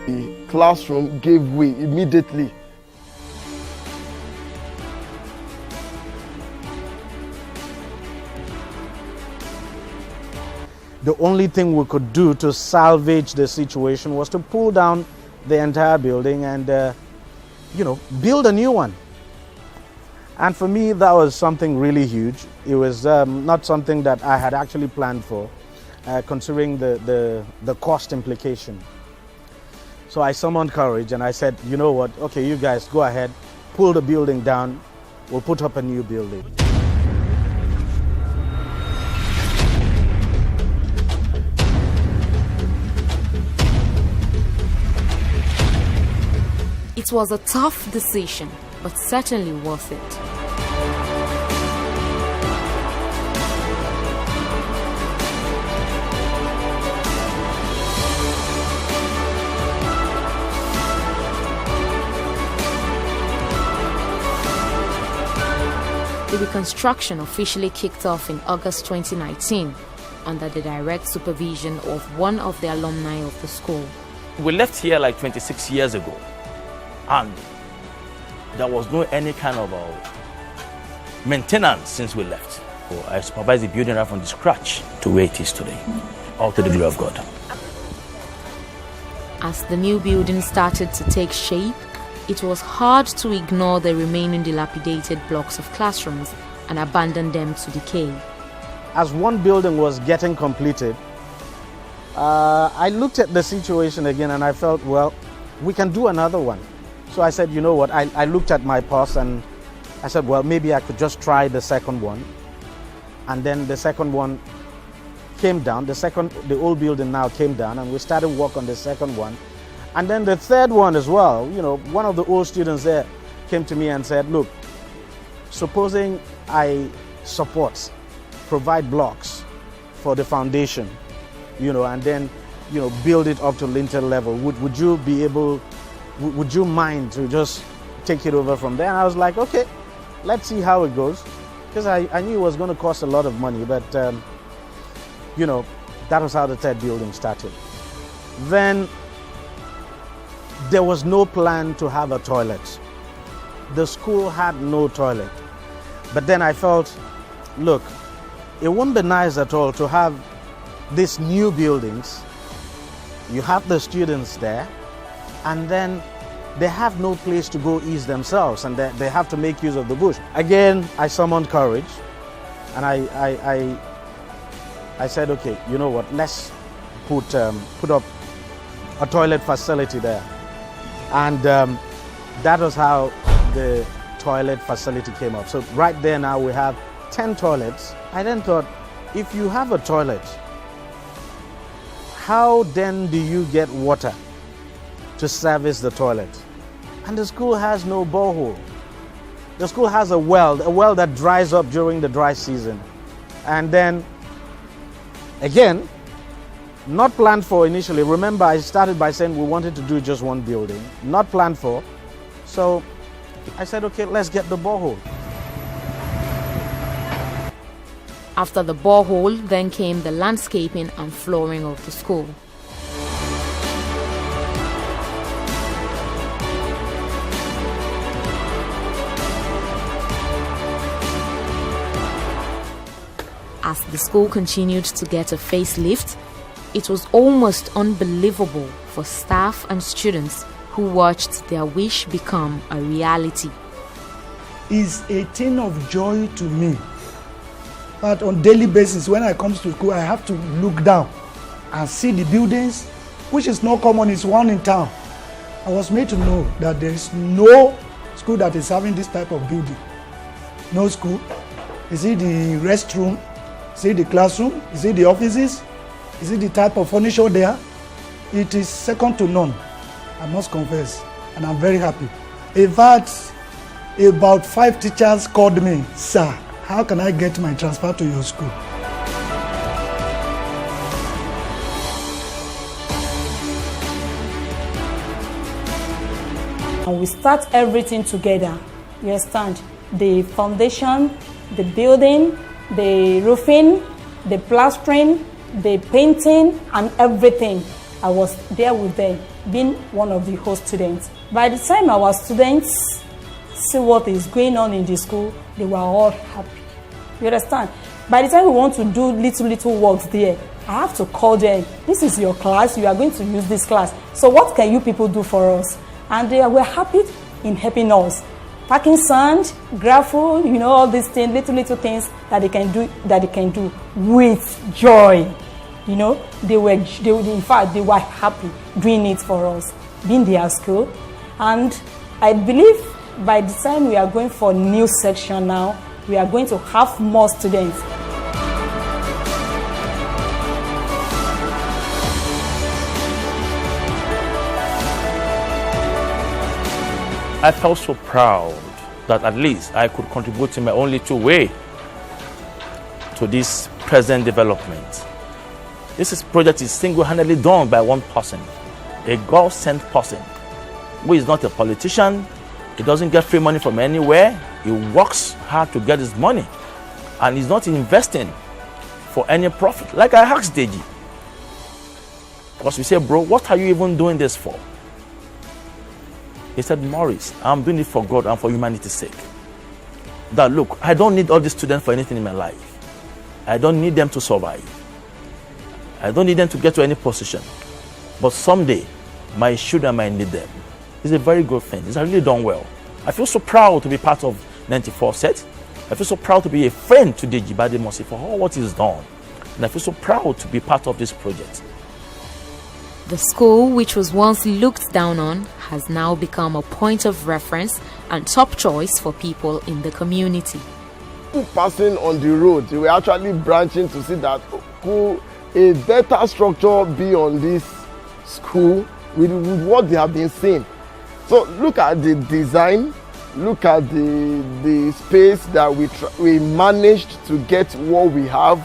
The classroom gave way immediately. The only thing we could do to salvage the situation was to pull down the entire building and, build a new one. And for me, that was something really huge. It was not something that I had actually planned for, considering the cost implication. So I summoned courage and I said, you know what, okay, you guys go ahead, pull the building down, we'll put up a new building. It was a tough decision, but certainly worth it. The reconstruction officially kicked off in August 2019 under the direct supervision of one of the alumni of the school. We left here like 26 years ago, and there was no any kind of maintenance since we left. So I supervised the building right from the scratch to where it is today, all to the glory of God. As the new building started to take shape, it was hard to ignore the remaining dilapidated blocks of classrooms and abandon them to decay. As one building was getting completed, I looked at the situation again and I felt, well, we can do another one. So I said, you know what, I looked at my pulse and I said, well, maybe I could just try the second one. And then the second one came down, the old building now came down, and we started work on the second one. And then the third one as well, one of the old students there came to me and said, look, supposing I provide blocks for the foundation, and then, build it up to lintel level, would you mind to just take it over from there? And I was like, okay, let's see how it goes. Because I knew it was going to cost a lot of money, but, that was how the third building started. Then there was no plan to have a toilet. The school had no toilet. But then I felt, look, it wouldn't be nice at all to have these new buildings. You have the students there, and then they have no place to go ease themselves, and they have to make use of the bush. Again, I summoned courage, and I said, okay, you know what, let's put up a toilet facility there. And that was how the toilet facility came up. So right there now we have 10 toilets. I then thought, if you have a toilet, how then do you get water to service the toilet? And the school has no borehole. The school has a well that dries up during the dry season. And then, again, not planned for initially. Remember, I started by saying we wanted to do just one building. Not planned for. So I said, okay, let's get the borehole. After the borehole, then came the landscaping and flooring of the school. As the school continued to get a facelift, it was almost unbelievable for staff and students who watched their wish become a reality. It's a thing of joy to me. But on a daily basis, when I come to school, I have to look down and see the buildings, which is not common, it's one in town. I was made to know that there is no school that is having this type of building. No school. Is it the restroom? Is it the classroom? Is it the offices? Is it the type of furniture there? It is second to none, I must confess, and I'm very happy. In fact, about 5 teachers called me, sir, how can I get my transfer to your school? And we start everything together. You understand? The foundation, the building, the roofing, the plastering, the painting, and everything. I was there with them, being one of the host students. By the time our students see what is going on in the school, they were all happy. You understand? By the time we want to do little works there, I have to call them. This is your class. You are going to use this class. So what can you people do for us? And they were happy in helping us. Packing sand, gravel, all these things, little things that they can do with joy. They were happy doing it for us, being their school. And I believe by the time we are going for new section now, we are going to have more students. I felt so proud that at least I could contribute in my own little way to this present development. This project is single-handedly done by one person, a God-sent person, who is not a politician. He doesn't get free money from anywhere. He works hard to get his money, and he's not investing for any profit. Like I asked Deji, because we said, bro, what are you even doing this for? He said, Maurice, I'm doing it for God and for humanity's sake. That look, I don't need all these students for anything in my life. I don't need them to survive. I don't need them to get to any position. But someday, my children might need them. It's a very good thing. It's really done well. I feel so proud to be part of 94 set. I feel so proud to be a friend to Deji Bademosi for all what he's done. And I feel so proud to be part of this project. The school, which was once looked down on, has now become a point of reference and top choice for people in the community. Passing on the road, they were actually branching to see that could a better structure be on this school with what they have been seeing. So look at the design, look at the space that we managed to get what we have,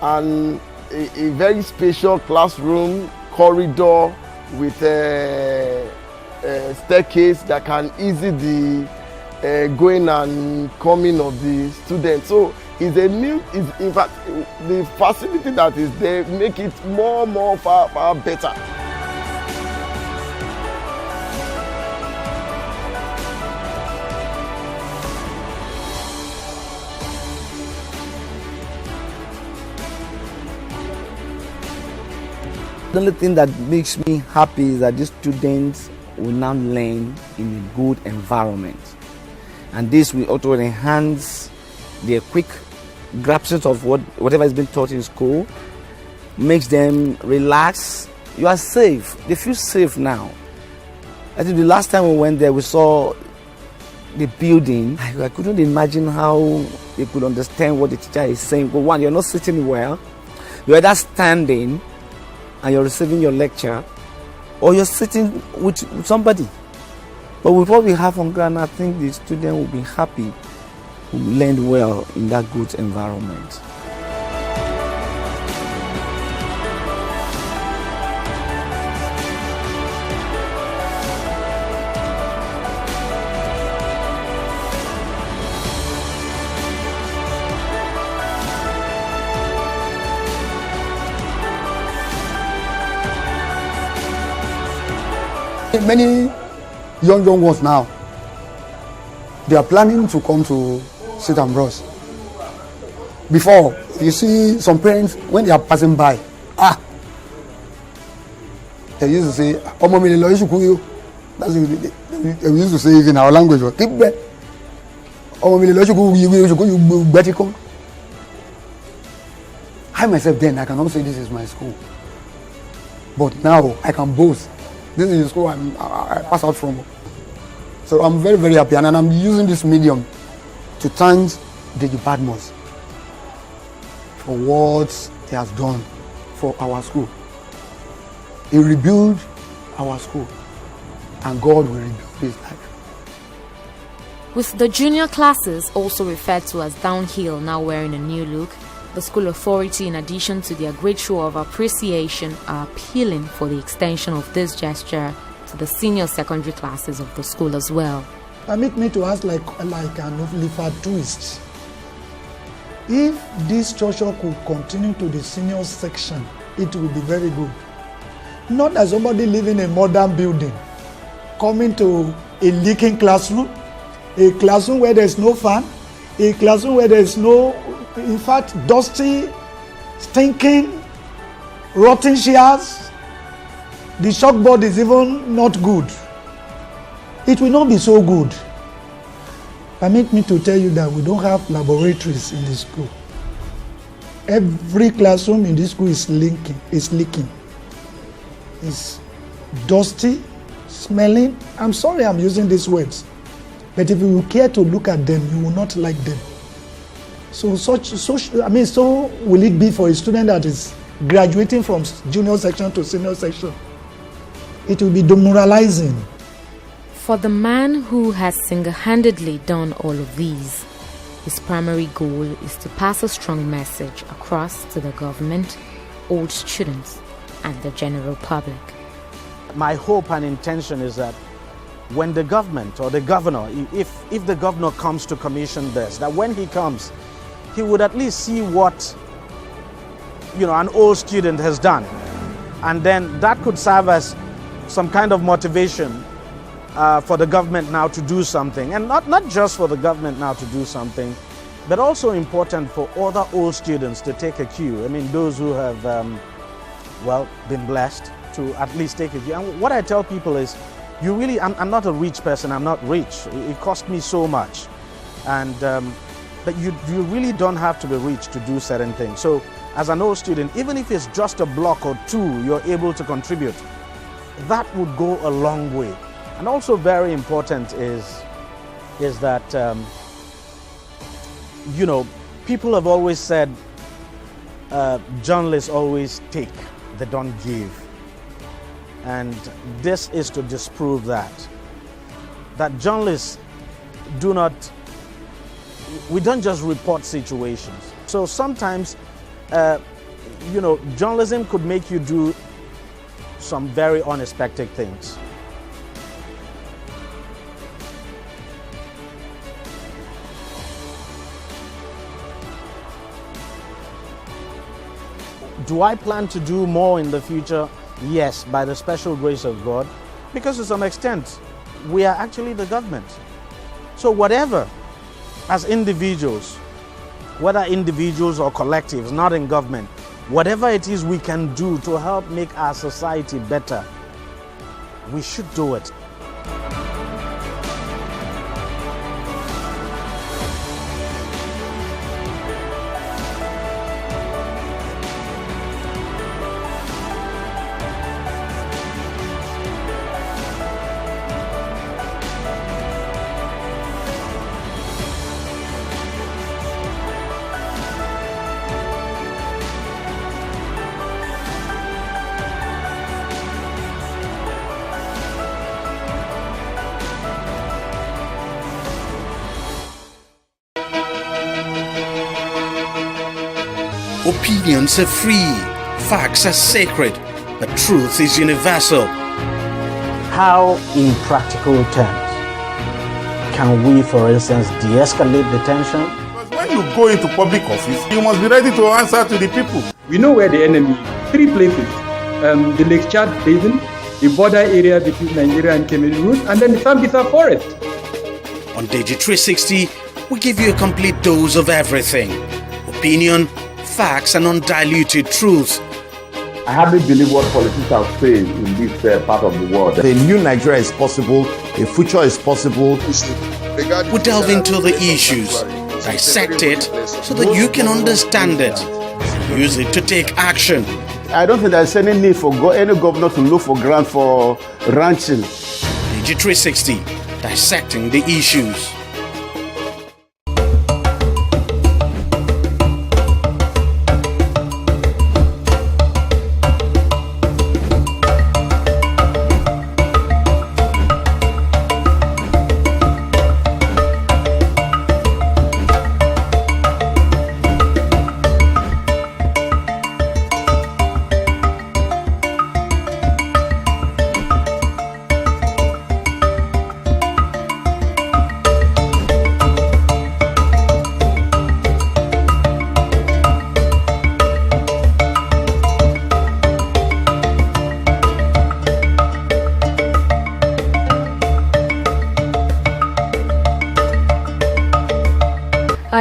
and a very spacious classroom, corridor with a staircase that can ease the going and coming of the students. So in fact, the facility that is there make it far better. The only thing that makes me happy is that these students will now learn in a good environment, and this will also enhance their quick grasp of whatever is being taught in school, makes them relax. You are safe. They feel safe now. I think the last time we went there, we saw the building. I couldn't imagine how they could understand what the teacher is saying. But one, you're not sitting well. You're either standing and you're receiving your lecture, or you're sitting with somebody. But with what we have on ground, I think the student will be happy, will learn well in that good environment. Many young ones now, they are planning to come to St. Ambrose. Before, you see some parents, when they are passing by, they used to say, that's what they used to say it in our language. I myself then, I cannot say this is my school. But now, I can boast. This is the school I pass out from. So I'm very, very happy, and I'm using this medium to thank Deji Badmus for what he has done for our school. He rebuilt our school, and God will rebuild his life. With the junior classes, also referred to as downhill, now wearing a new look, the school authority, in addition to their great show of appreciation, are appealing for the extension of this gesture to the senior secondary classes of the school as well. Permit me to ask like an Oliver twist. If this structure could continue to the senior section, it will be very good. Not as somebody living in a modern building, coming to a leaking classroom, a classroom where there's no fan, a classroom where there's no, in fact, dusty, stinking, rotten chairs. The chalkboard is even not good. It will not be so good. Permit me to tell you that we don't have laboratories in the school. Every classroom in this school is leaking. It's dusty, smelling. I'm sorry I'm using these words, but if you care to look at them, you will not like them. So will it be for a student that is graduating from junior section to senior section? It will be demoralizing. For the man who has single-handedly done all of these, his primary goal is to pass a strong message across to the government, old students, and the general public. My hope and intention is that when the government or the governor, if the governor comes to commission this, that when he comes, he would at least see what an old student has done. And then that could serve as some kind of motivation for the government now to do something. And not just for the government now to do something, but also important for other old students to take a cue. I mean, those who have, been blessed to at least take a cue. And what I tell people is, I'm not a rich person, I'm not rich. It cost me so much. And, but you really don't have to be rich to do certain things. So as an old student, even if it's just a block or two you're able to contribute, that would go a long way. And also very important is that, people have always said journalists always take, they don't give. And this is to disprove that journalists we don't just report situations. So sometimes, journalism could make you do some very unexpected things. Do I plan to do more in the future? Yes, by the special grace of God, because to some extent, we are actually the government. So whatever, as individuals, whether individuals or collectives, not in government, whatever it is we can do to help make our society better, we should do it. Opinions are free, facts are sacred, but truth is universal. How, in practical terms, can we, for instance, de-escalate the tension? Because when you go into public office, you must be ready to answer to the people. We know where the enemy is. 3 places. The Lake Chad Basin, the border area between Nigeria and Cameroon, and then the Sambisa Forest. On TV360, we give you a complete dose of everything. Opinion, facts and undiluted truth. I hardly believe what politicians are saying in this part of the world. A new Nigeria is possible, a future is possible. We delve into the issues, dissect it so that you can understand it, and use it to take action. I don't think there's any need for any governor to look for grant for ranching. TV360, dissecting the issues.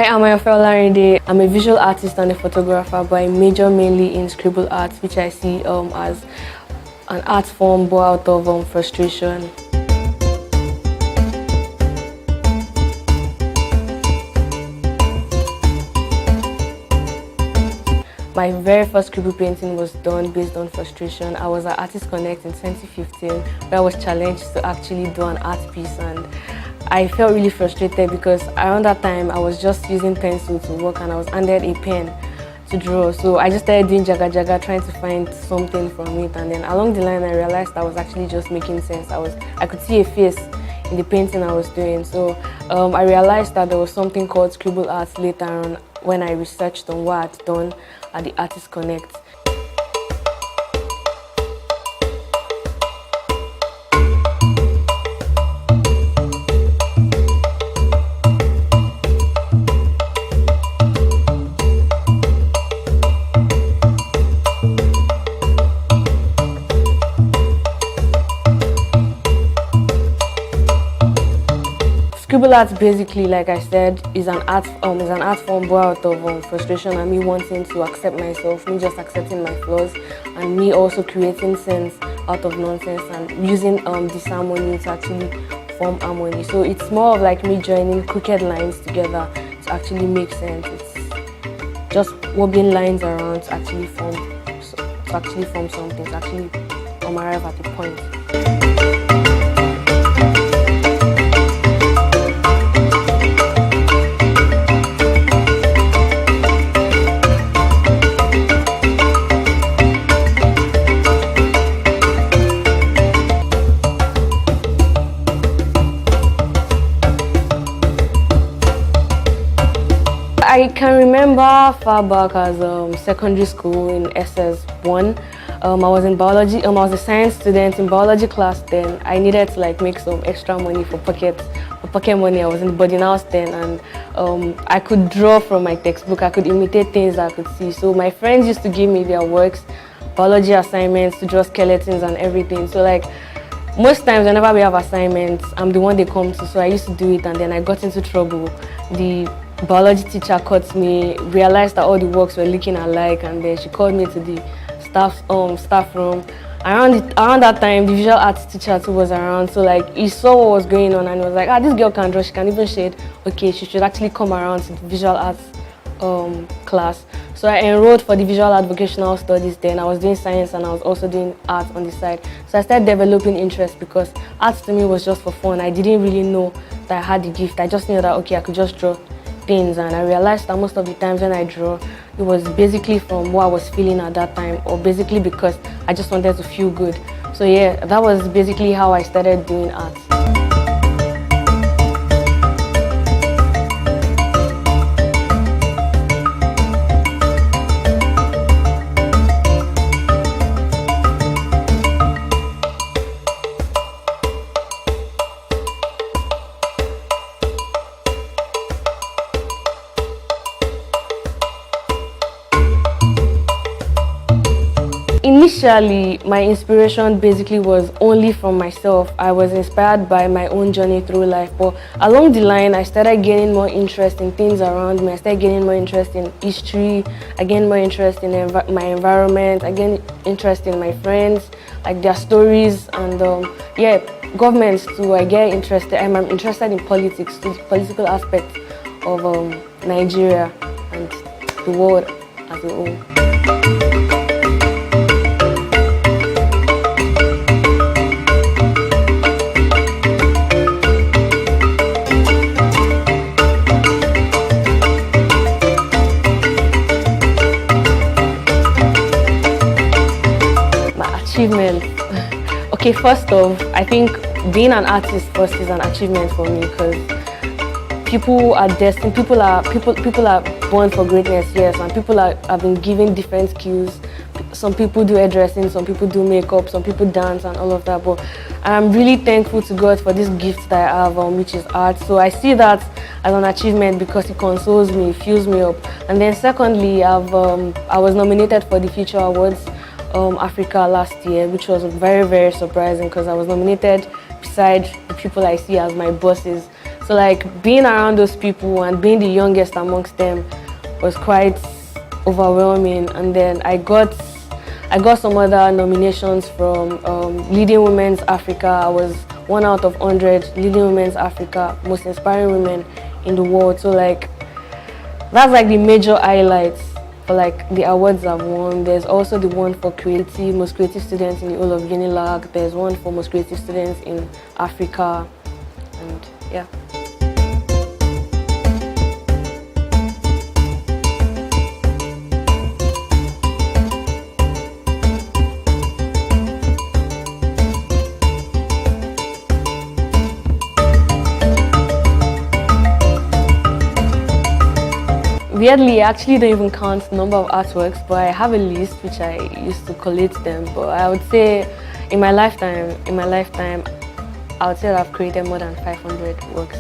Hi, I'm Ayofel Larinde. I'm a visual artist and a photographer, but I major mainly in scribble art, which I see as an art form born out of frustration. My very first scribble painting was done based on frustration. I was at Artist Connect in 2015 where I was challenged to actually do an art piece, and I felt really frustrated because around that time I was just using pencil to work and I was handed a pen to draw. So I just started doing jaga jaga, trying to find something from it, and then along the line I realized I was actually just making sense. I could see a face in the painting I was doing. So I realized that there was something called scribble art later on when I researched on what I'd done at the Artist Connect. Scribble art, basically, like I said, is an art form born out of frustration and me wanting to accept myself, me just accepting my flaws, and me also creating sense out of nonsense and using disharmony to actually form harmony. So it's more of like me joining crooked lines together to actually make sense. It's just wobbling lines around to actually form something, to actually arrive at a point. I can remember far back as secondary school in SS1. I was in biology. I was a science student in biology class then. I needed to make some extra money for pocket money. I was in the boarding house then, and I could draw from my textbook. I could imitate things I could see. So my friends used to give me their works, biology assignments, to draw skeletons and everything. So most times whenever we have assignments, I'm the one they come to. So I used to do it, and then I got into trouble. The biology teacher caught me, realized that all the works were looking alike, and then she called me to the staff room. Around that time, the visual arts teacher too was around, so he saw what was going on and he was like, this girl can draw, she can even shade. Okay, she should actually come around to the visual arts class. So I enrolled for the visual art vocational studies then. I was doing science and I was also doing art on the side. So I started developing interest because art to me was just for fun. I didn't really know that I had the gift. I just knew that, okay, I could just draw things, and I realized that most of the times when I draw, it was basically from what I was feeling at that time, or basically because I just wanted to feel good. So yeah, that was basically how I started doing art. Initially, my inspiration basically was only from myself. I was inspired by my own journey through life, but along the line, I started gaining more interest in things around me. I started gaining more interest in history. I gained more interest in my environment. I gained interest in my friends, their stories, and yeah, governments too. I get interested. I'm interested in politics, the political aspect of Nigeria and the world as a whole. Achievements. Okay, first off, I think being an artist first is an achievement for me because people are destined, people are born for greatness, yes, and people have been given different skills. Some people do hairdressing, some people do makeup, some people dance and all of that, but I'm really thankful to God for this gift that I have, which is art. So I see that as an achievement because it consoles me, it fills me up. And then secondly, I was nominated for the Future Awards Africa last year, which was very, very surprising because I was nominated beside the people I see as my bosses. So like being around those people and being the youngest amongst them was quite overwhelming. And then I got some other nominations from Leading Women's Africa. I was 1 out of 100 Leading Women's Africa, most inspiring women in the world. So like that's like the major highlights for like the awards I've won. There's also the one for most creative students in the whole of Unilag. There's one for most creative students in Africa, and yeah. Weirdly, I actually don't even count the number of artworks, but I have a list which I used to collate them. But I would say in my lifetime, I would say that I've created more than 500 works.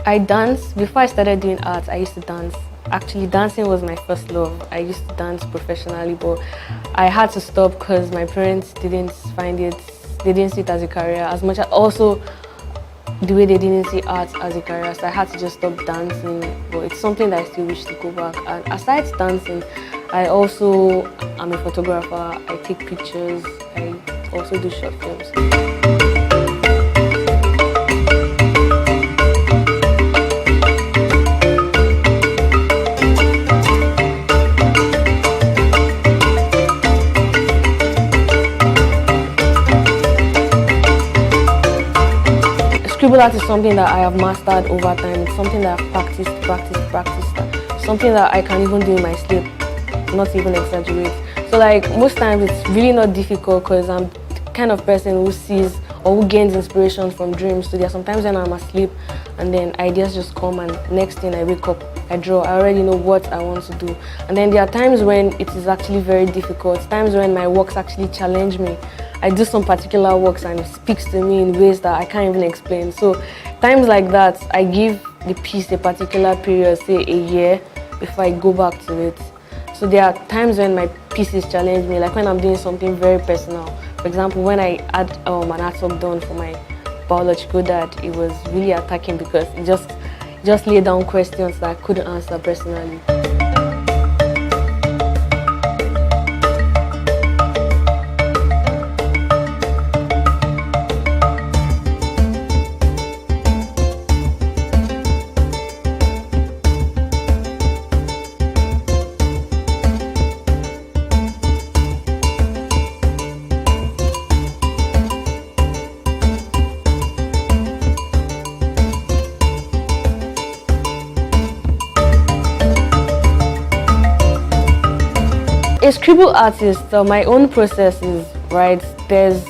I dance. Before I started doing art, I used to dance. Actually, dancing was my first love. I used to dance professionally, but I had to stop because my parents didn't see it as a career as much as also the way they didn't see art as a career. So I had to just stop dancing, but it's something that I still wish to go back. And aside dancing, I also am a photographer. I take pictures. I also do short films. Scribble art is something that I have mastered over time. It's something that I've practiced. Something that I can even do in my sleep, not even exaggerate. So like most times it's really not difficult because I'm the kind of person who sees or who gains inspiration from dreams. So there are sometimes when I'm asleep and then ideas just come and next thing I wake up, I draw. I already know what I want to do. And then there are times when it is actually very difficult, times when my works actually challenge me. I do some particular works and it speaks to me in ways that I can't even explain. So times like that, I give the piece a particular period, say a year, before I go back to it. So there are times when my pieces challenge me, like when I'm doing something very personal. For example, when I had an artwork done for my biological dad, it was really attacking because it just laid down questions that I couldn't answer personally. A scribble artist, my own process is, right, there's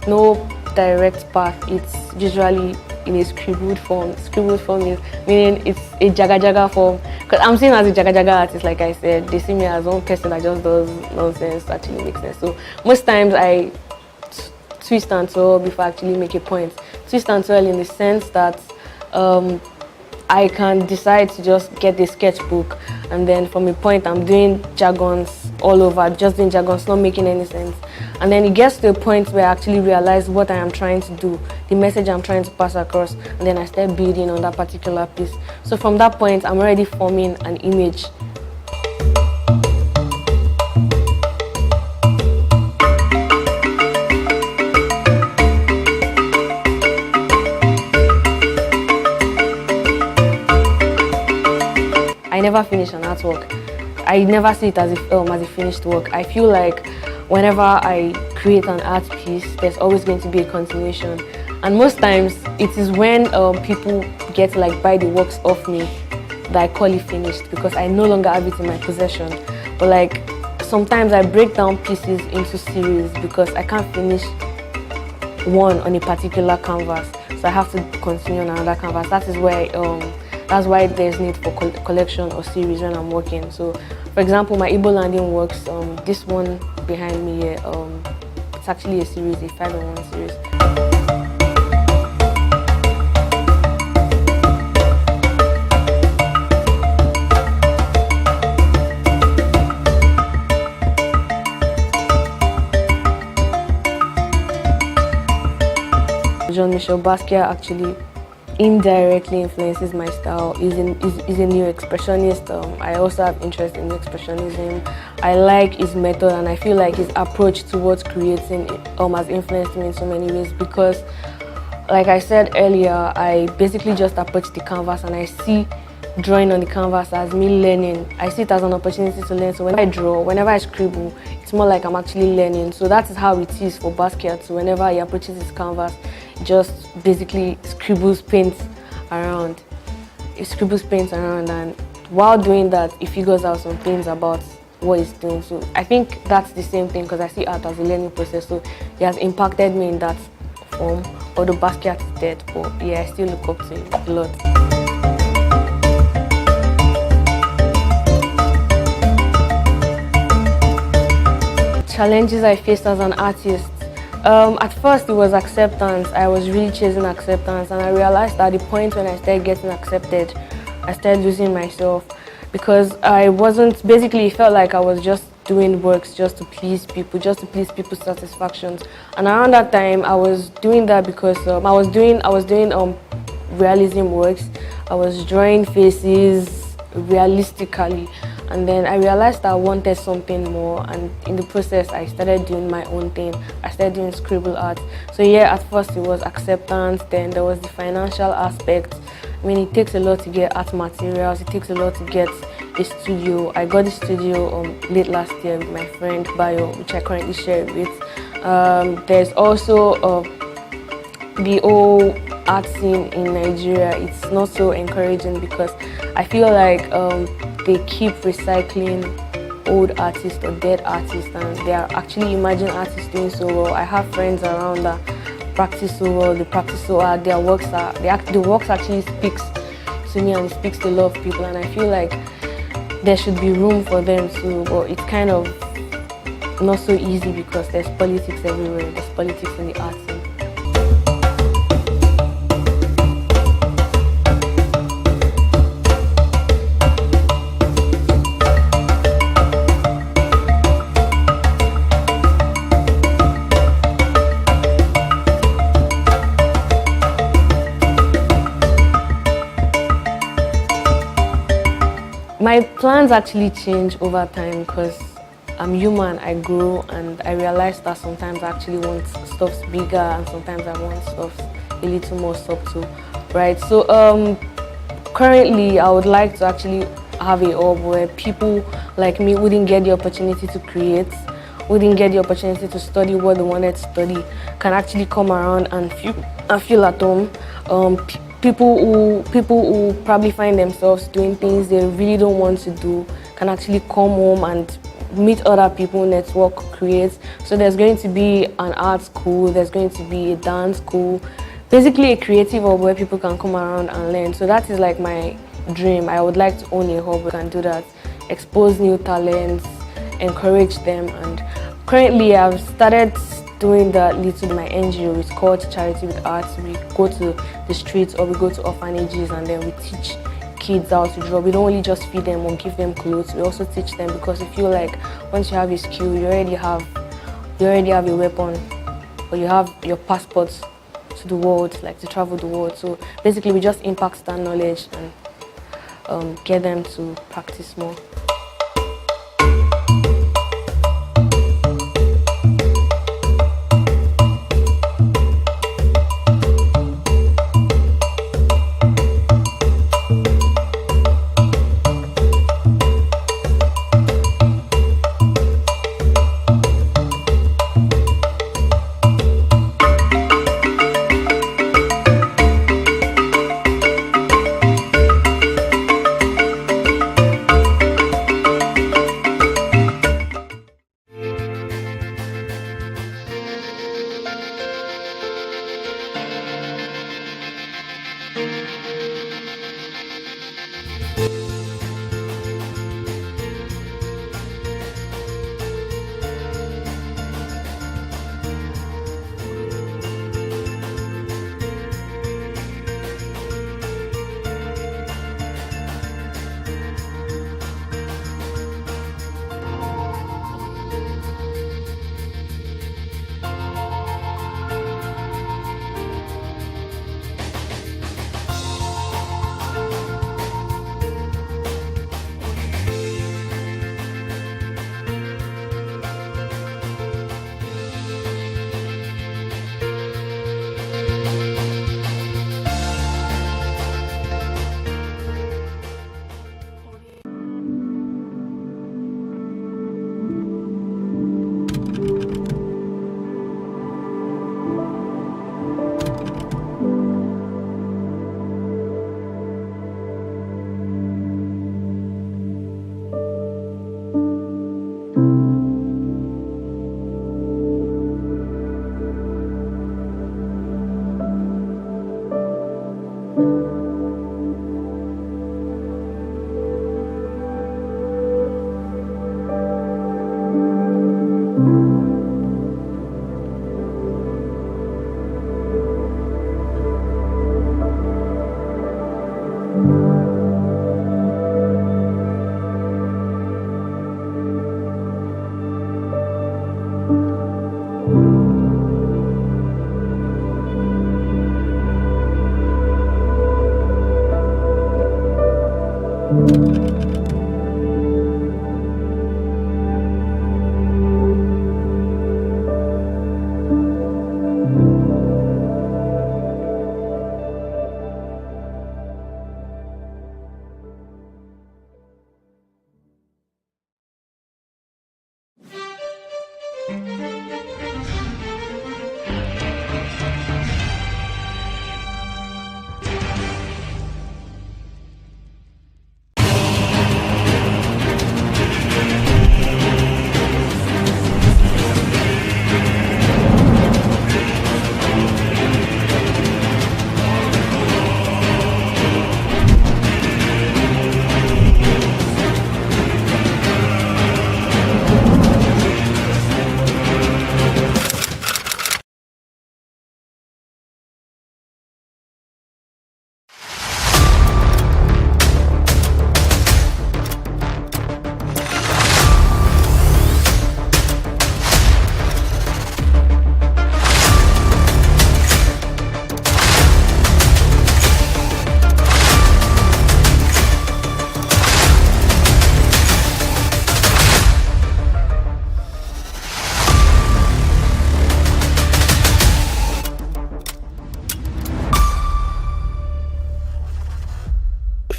no direct path. It's usually in a scribbled form. Scribbled form is meaning it's a jaga form. Because I'm seen as a jaga artist, like I said. They see me as one person that just does nonsense to actually make sense. So most times I twist and twirl before I actually make a point. Twist and twirl in the sense that I can decide to just get a sketchbook and then from a point I'm doing jargons all over, just doing jargons, not making any sense. And then it gets to a point where I actually realize what I am trying to do, the message I'm trying to pass across, and then I start building on that particular piece. So from that point, I'm already forming an image. I never finish an artwork. I never see it as a finished work. I feel like whenever I create an art piece, there's always going to be a continuation. And most times, it is when people get like buy the works off me that I call it finished because I no longer have it in my possession. But like sometimes I break down pieces into series because I can't finish one on a particular canvas, so I have to continue on another canvas. That is where that's why there's need for collection or series when I'm working. So, for example, my Igbo landing works. This one behind me here, It's actually a series, a 5-in-1 series. Jean-Michel Basquiat actually indirectly influences my style. He's a new expressionist. I also have interest in expressionism. I like his method, and I feel like his approach towards creating has influenced me in so many ways, because like I said earlier, I basically just approach the canvas and I see drawing on the canvas as me learning. I see it as an opportunity to learn. So when I draw, whenever I scribble, it's more like I'm actually learning. So that is how it is for Basquiat. So whenever he approaches his canvas, he just basically scribbles paints around. He scribbles paints around, and while doing that, he figures out some things about what he's doing. So I think that's the same thing, because I see art as a learning process. So he has impacted me in that form. Although Basquiat is dead, but yeah, I still look up to him a lot. Challenges I faced as an artist. At first it was acceptance. I was really chasing acceptance, and I realized at the point when I started getting accepted, I started losing myself, because I wasn't, basically it felt like I was just doing works just to please people, just to please people's satisfactions. And around that time I was doing that because I was doing realism works. I was drawing faces realistically. And then I realized I wanted something more, and in the process I started doing my own thing. I started doing scribble art. So yeah, at first it was acceptance, then there was the financial aspect. I mean, it takes a lot to get art materials, it takes a lot to get a studio. I got the studio late last year with my friend Bayo, which I currently share with. There's also the whole art scene in Nigeria. It's not so encouraging, because I feel like they keep recycling old artists or dead artists, and they are actually emerging artists doing so well. I have friends around that practice so well, they practice so hard, the works actually speaks to me, and it speaks to a lot of people, and I feel like there should be room for them too, but it's kind of not so easy because there's politics everywhere, there's politics in the art scene. My plans actually change over time, because I'm human, I grow, and I realize that sometimes I actually want stuff bigger and sometimes I want stuff a little more subtle, right? So currently I would like to actually have a hub where people like me who didn't get the opportunity to create, who didn't get the opportunity to study what they wanted to study, can actually come around and feel at home. People who probably find themselves doing things they really don't want to do can actually come home and meet other people, network, create. So there's going to be an art school, there's going to be a dance school, basically a creative hub where people can come around and learn. So that is like my dream. I would like to own a hub where I can do that, expose new talents, encourage them. And currently I've started doing that little my NGO. It's called Charity with Arts. We go to the streets or we go to orphanages and then we teach kids how to draw. We don't only just feed them or give them clothes, we also teach them, because we feel like once you have a skill, you already have a weapon, or you have your passport to the world, like to travel the world. So basically we just impact that knowledge and get them to practice more.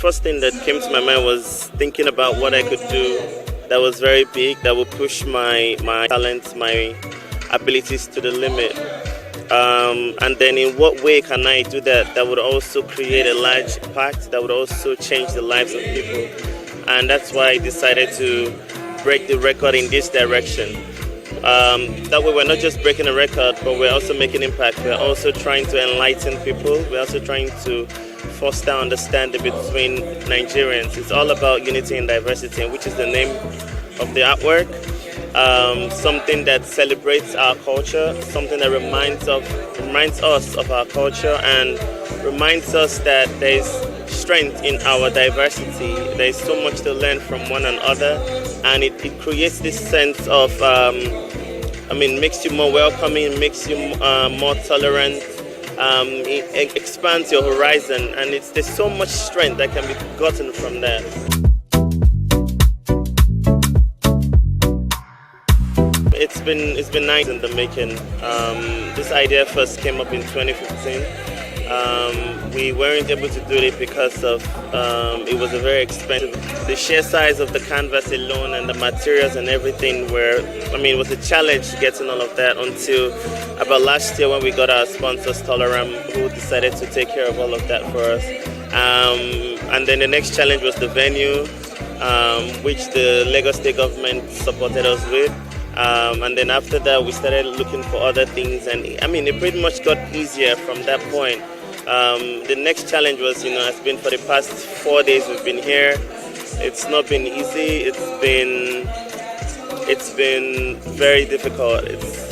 first thing that came to my mind was thinking about what I could do that was very big, that would push my talents, my abilities to the limit. And then in what way can I do that would also create a large impact, that would also change the lives of people. And that's why I decided to break the record in this direction. That way we're not just breaking a record, but we're also making impact. We're also trying to enlighten people. We're also trying to foster understanding between Nigerians. It's all about unity and diversity, which is the name of the artwork. Something that celebrates our culture, something that reminds us of our culture and reminds us that there is strength in our diversity. There is so much to learn from one another, and it creates this sense of, makes you more welcoming, makes you more tolerant. It expands your horizon, and there's so much strength that can be gotten from that. It's been nice in the making. This idea first came up in 2015. We weren't able to do it because of it was a very expensive. The sheer size of the canvas alone and the materials and everything it was a challenge getting all of that until about last year when we got our sponsors Toleram, who decided to take care of all of that for us. And then the next challenge was the venue, which the Lagos State government supported us with. And then after that, we started looking for other things, and it pretty much got easier from that point. The next challenge was, it's been for the past 4 days we've been here. It's not been easy. It's been very difficult. It's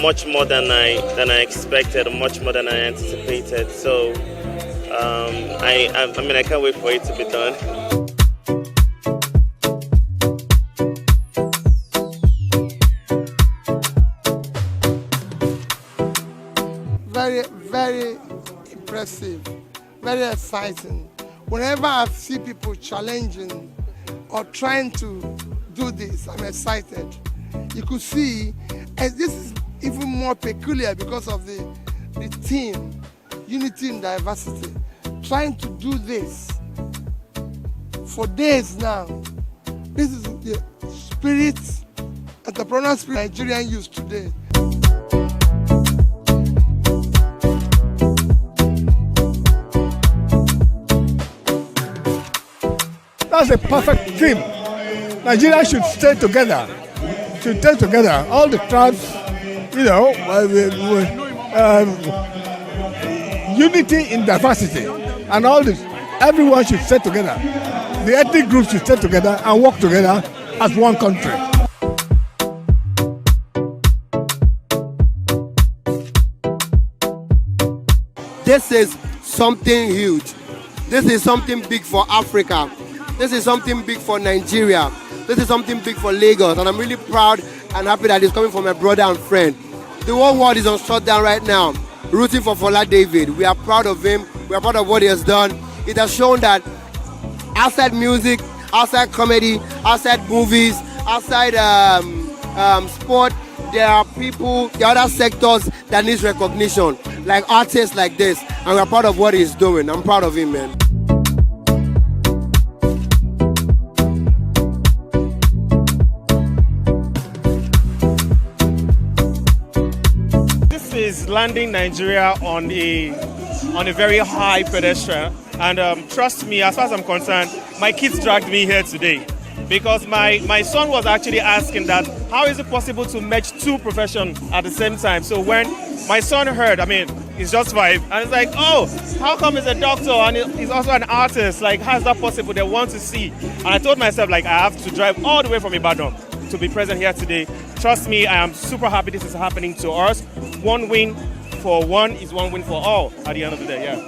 much more than I expected, much more than I anticipated. So I can't wait for it to be done. Very, very impressive, very exciting. Whenever I see people challenging or trying to do this, I'm excited. You could see, and this is even more peculiar because of the theme, unity and diversity. Trying to do this for days now. This is the spirit, entrepreneurial spirit Nigerian youth today. That's a perfect theme. Nigeria should stay together. All the tribes, unity in diversity, and everyone should stay together. The ethnic groups should stay together and work together as one country. This is something huge. This is something big for Africa. This is something big for Nigeria. This is something big for Lagos. And I'm really proud and happy that it's coming from my brother and friend. The whole world is on shutdown right now, rooting for Fola David. We are proud of him. We are proud of what he has done. It has shown that outside music, outside comedy, outside movies, outside sport, there are people, there are other sectors that need recognition, like artists like this. And we are proud of what he's doing. I'm proud of him, man. Is landing Nigeria on a very high pedestal, and trust me, as far as I'm concerned, my kids dragged me here today because my son was actually asking that how is it possible to merge two professions at the same time. So when my son heard, he's just 5, and it's like, oh, how come he's a doctor and he's also an artist? Like, how is that possible? They want to see. And I told myself, I have to drive all the way from Ibadan to be present here today. Trust me, I am super happy this is happening to us. One win for one is one win for all at the end of the day, yeah.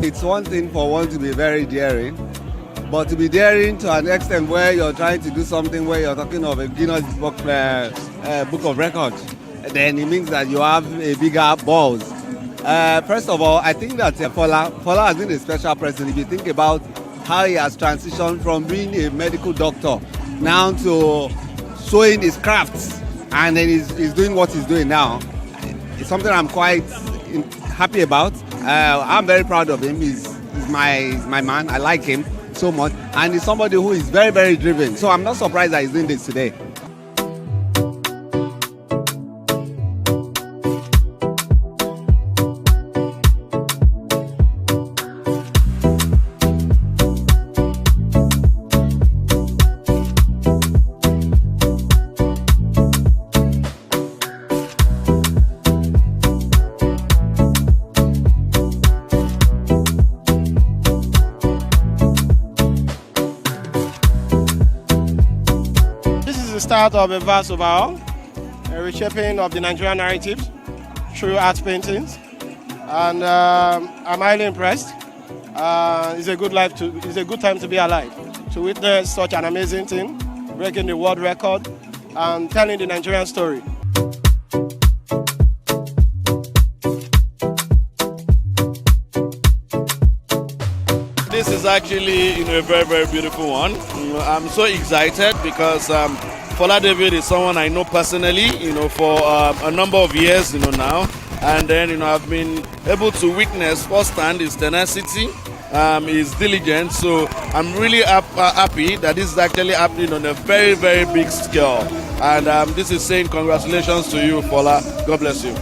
It's one thing for one to be very daring, but to be daring to an extent where you're trying to do something where you're talking of a Guinness Book of Records, then it means that you have a bigger balls. First of all, I think that Fola has been a special person. If you think about how he has transitioned from being a medical doctor now to showing his crafts, and then he's doing what he's doing now. It's something I'm quite happy about. I'm very proud of him. He's my man. I like him so much, and he's somebody who is very, very driven. So I'm not surprised that he's doing this today. Start of a vast overhaul, a reshaping of the Nigerian narratives through art paintings, and I'm highly impressed. It's a good time to be alive, to witness such an amazing thing, breaking the world record and telling the Nigerian story. This is actually a very, very beautiful one. I'm so excited because Fola David is someone I know personally, for a number of years, now. And then, I've been able to witness firsthand his tenacity, his diligence. So I'm really happy that this is actually happening on a very, very big scale. And this is saying congratulations to you, Fola. God bless you.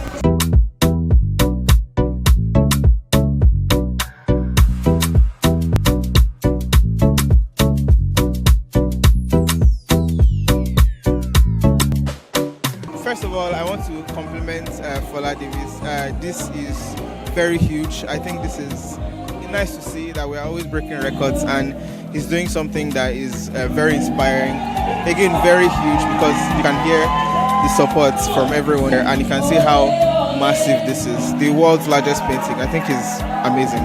First of all, I want to compliment Fola Davis. This is very huge. I think this is nice to see that we are always breaking records, and he's doing something that is very inspiring. Again, very huge because you can hear the support from everyone here, and you can see how massive this is. The world's largest painting, I think, is amazing.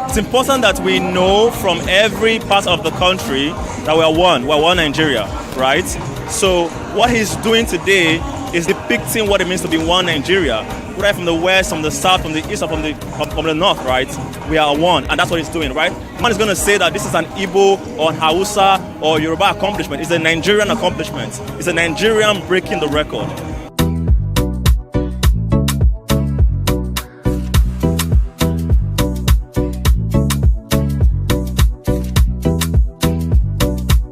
It's important that we know from every part of the country that we're one Nigeria, right? So what he's doing today is depicting what it means to be one Nigeria, right? From the west, from the south, from the east, or from the north, right? We are one, and that's what he's doing, right? Man is going to say that this is an Igbo or an Hausa or Yoruba accomplishment. It's a Nigerian accomplishment. It's a Nigerian breaking the record.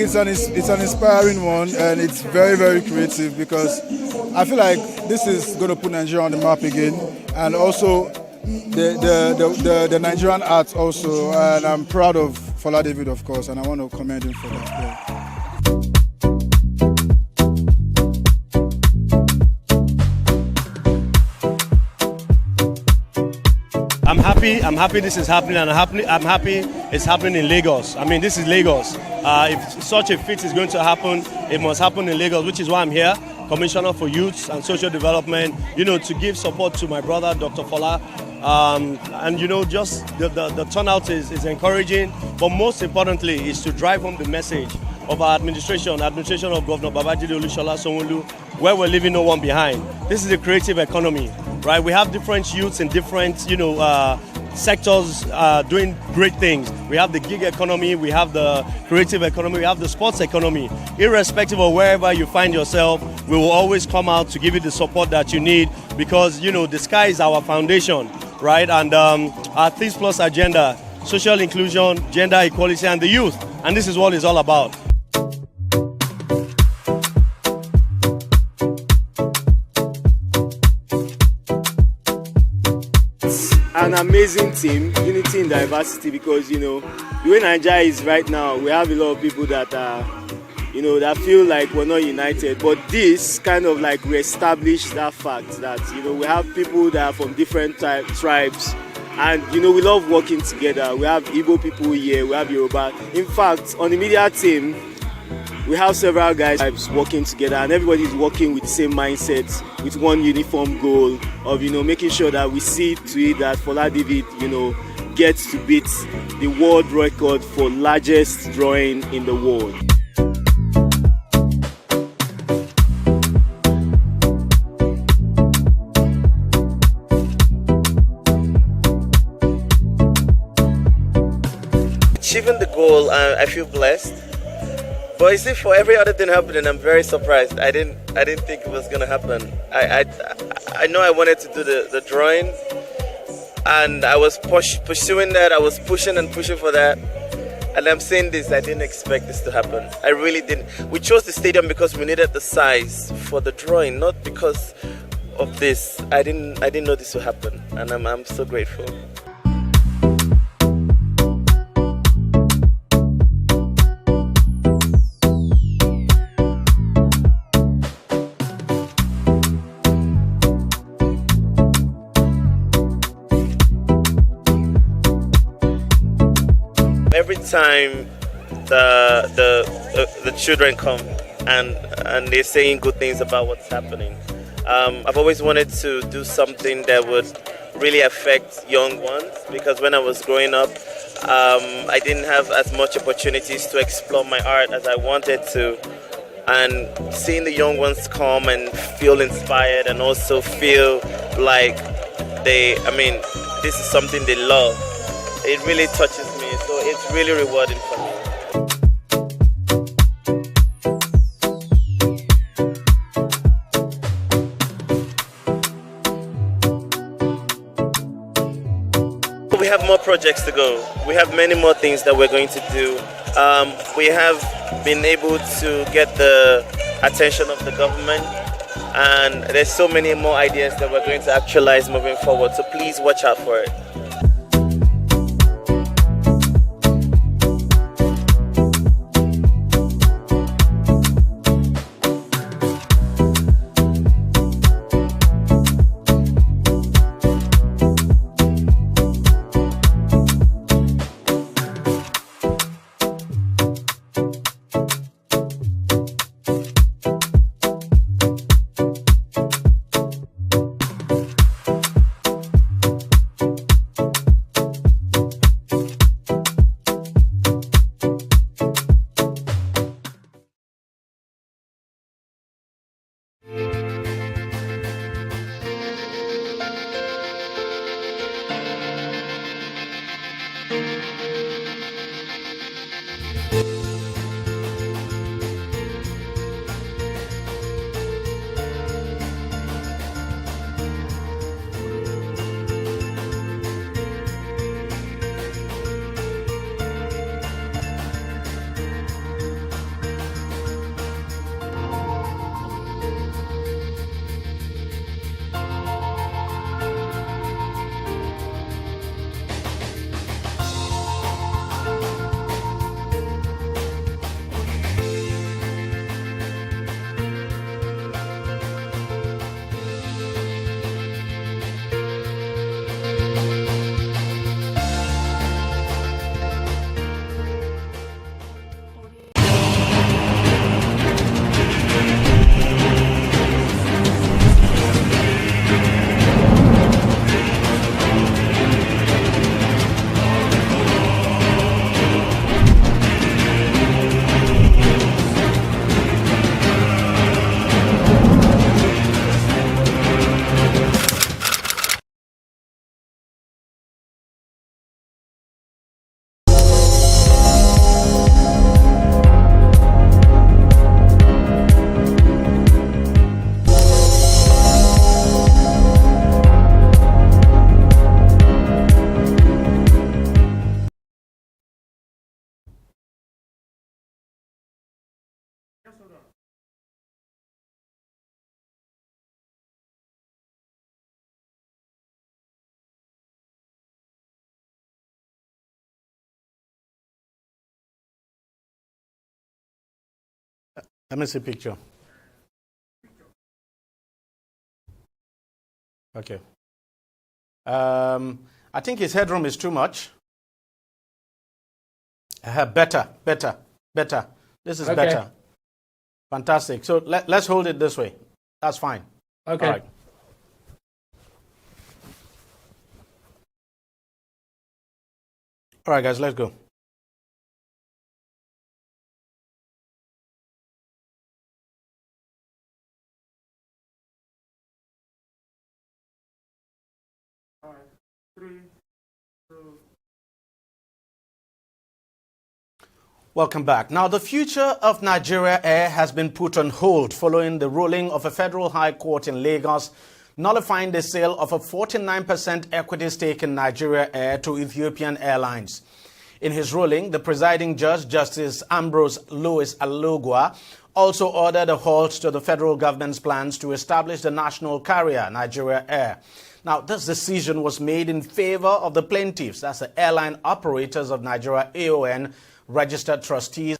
It's an inspiring one, and it's very, very creative because I feel like this is going to put Nigeria on the map again, and also the Nigerian art also. And I'm proud of Fola David, of course, and I want to commend him for that. Yeah. I'm happy this is happening, and I'm happy it's happening in Lagos. I mean, this is Lagos. If such a feat is going to happen, it must happen in Lagos, which is why I'm here, Commissioner for Youth and Social Development, to give support to my brother, Dr. Fola. And just the turnout is encouraging, but most importantly is to drive home the message of our administration of Governor Babajide Olusola Sanwo-Olu, where we're leaving no one behind. This is a creative economy, right? We have different youths in different, sectors doing great things. We have the gig economy, we have the creative economy, we have the sports economy. Irrespective of wherever you find yourself, we will always come out to give you the support that you need because, the sky is our foundation, right? And our Things Plus agenda, social inclusion, gender equality, and the youth. And this is what it's all about. An amazing team, unity in diversity, because the way Nigeria is right now, we have a lot of people that are that feel like we're not united, but this kind of like reestablished that fact that we have people that are from different tribes, and we love working together. We have Igbo people here, we have Yoruba. In fact, on the media team, we have several guys working together, and everybody is working with the same mindset, with one uniform goal of making sure that we see to it that Fola David gets to beat the world record for largest drawing in the world. all, I feel blessed. But you see, for every other thing happening, I'm very surprised. I didn't think it was gonna happen. I know I wanted to do the drawing, and I was pursuing that. I was pushing and pushing for that. And I'm saying this, I didn't expect this to happen. I really didn't. We chose the stadium because we needed the size for the drawing, not because of this. I didn't know this would happen, and I'm so grateful. Every time the children come and they're saying good things about what's happening, I've always wanted to do something that would really affect young ones, because when I was growing up, I didn't have as much opportunities to explore my art as I wanted to. And seeing the young ones come and feel inspired and also feel like this is something they love, it really touches me. So it's really rewarding for me. We have more projects to go. We have many more things that we're going to do. We have been able to get the attention of the government, and there's so many more ideas that we're going to actualize moving forward. So please watch out for it. Let me see picture. Okay. I think his headroom is too much. Better. This is better. Fantastic. So let's hold it this way. That's fine. Okay. All right. All right, guys, let's go. All right. 3, 2. Welcome back. Now, the future of Nigeria Air has been put on hold following the ruling of a federal high court in Lagos nullifying the sale of a 49% equity stake in Nigeria Air to Ethiopian Airlines. In his ruling, the presiding judge, Justice Ambrose Louis Alogua, also ordered a halt to the federal government's plans to establish the national carrier, Nigeria Air. Now, this decision was made in favor of the plaintiffs, that's the airline operators of Nigeria AON, registered trustees.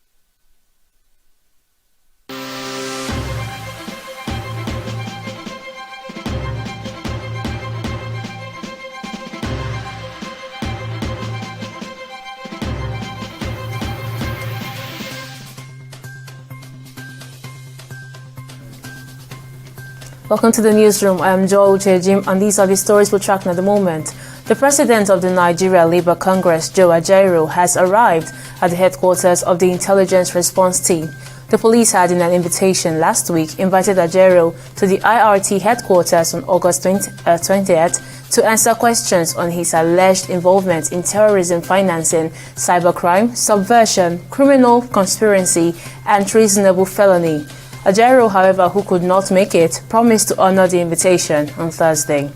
Welcome to the newsroom. I am Joel Uchejim, and these are the stories we're tracking at the moment. The president of the Nigeria Labour Congress, Joe Ajaero, has arrived at the headquarters of the Intelligence Response Team. The police had, in an invitation last week, invited Ajaero to the IRT headquarters on August 20th to answer questions on his alleged involvement in terrorism financing, cybercrime, subversion, criminal conspiracy, and treasonable felony. Ajaero, however, who could not make it, promised to honor the invitation on Thursday.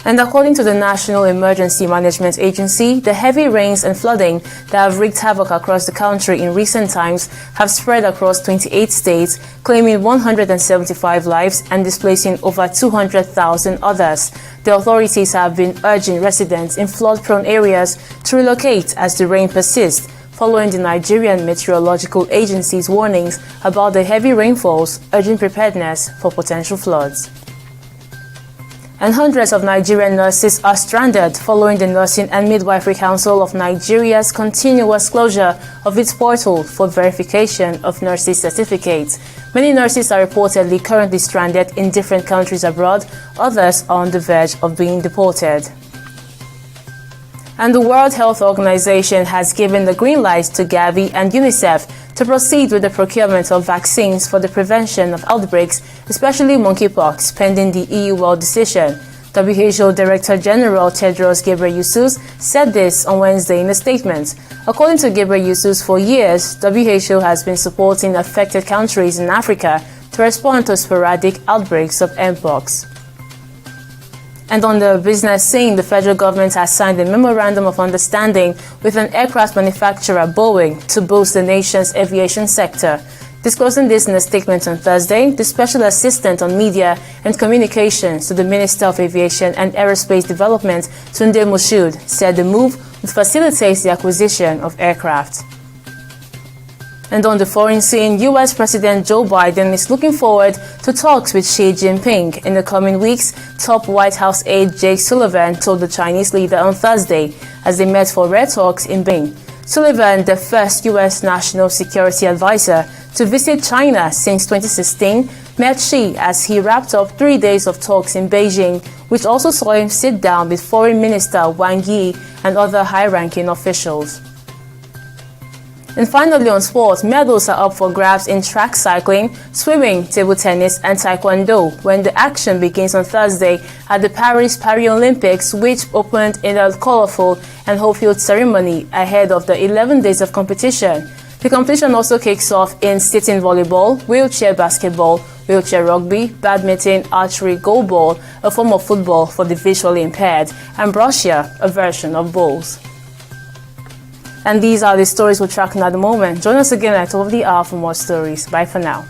And according to the National Emergency Management Agency, the heavy rains and flooding that have wreaked havoc across the country in recent times have spread across 28 states, claiming 175 lives and displacing over 200,000 others. The authorities have been urging residents in flood-prone areas to relocate as the rain persists, following the Nigerian Meteorological Agency's warnings about the heavy rainfalls, urging preparedness for potential floods. And hundreds of Nigerian nurses are stranded following the Nursing and Midwifery Council of Nigeria's continuous closure of its portal for verification of nurses' certificates. Many nurses are reportedly currently stranded in different countries abroad. Others are on the verge of being deported. And the World Health Organization has given the green light to Gavi and UNICEF to proceed with the procurement of vaccines for the prevention of outbreaks, especially monkeypox, pending the EU World decision. WHO Director General Tedros Ghebreyesus said this on Wednesday in a statement. According to Ghebreyesus, for years, WHO has been supporting affected countries in Africa to respond to sporadic outbreaks of mpox. And on the business scene, the federal government has signed a memorandum of understanding with an aircraft manufacturer, Boeing, to boost the nation's aviation sector. Disclosing this in a statement on Thursday, the Special Assistant on Media and Communications to the Minister of Aviation and Aerospace Development, Tunde Moshood, said the move would facilitate the acquisition of aircraft. And on the foreign scene, U.S. President Joe Biden is looking forward to talks with Xi Jinping in the coming weeks, top White House aide Jake Sullivan told the Chinese leader on Thursday as they met for rare talks in Beijing. Sullivan, the first U.S. National Security Advisor to visit China since 2016, met Xi as he wrapped up 3 days of talks in Beijing, which also saw him sit down with Foreign Minister Wang Yi and other high-ranking officials. And finally on sports, medals are up for grabs in track cycling, swimming, table tennis and taekwondo when the action begins on Thursday at the Paris Paralympics, which opened in a colorful and hope-filled ceremony ahead of the 11 days of competition. The competition also kicks off in sitting volleyball, wheelchair basketball, wheelchair rugby, badminton, archery, goalball, a form of football for the visually impaired, and brochure, a version of bowls. And these are the stories we're tracking at the moment. Join us again at the top of the hour for more stories. Bye for now.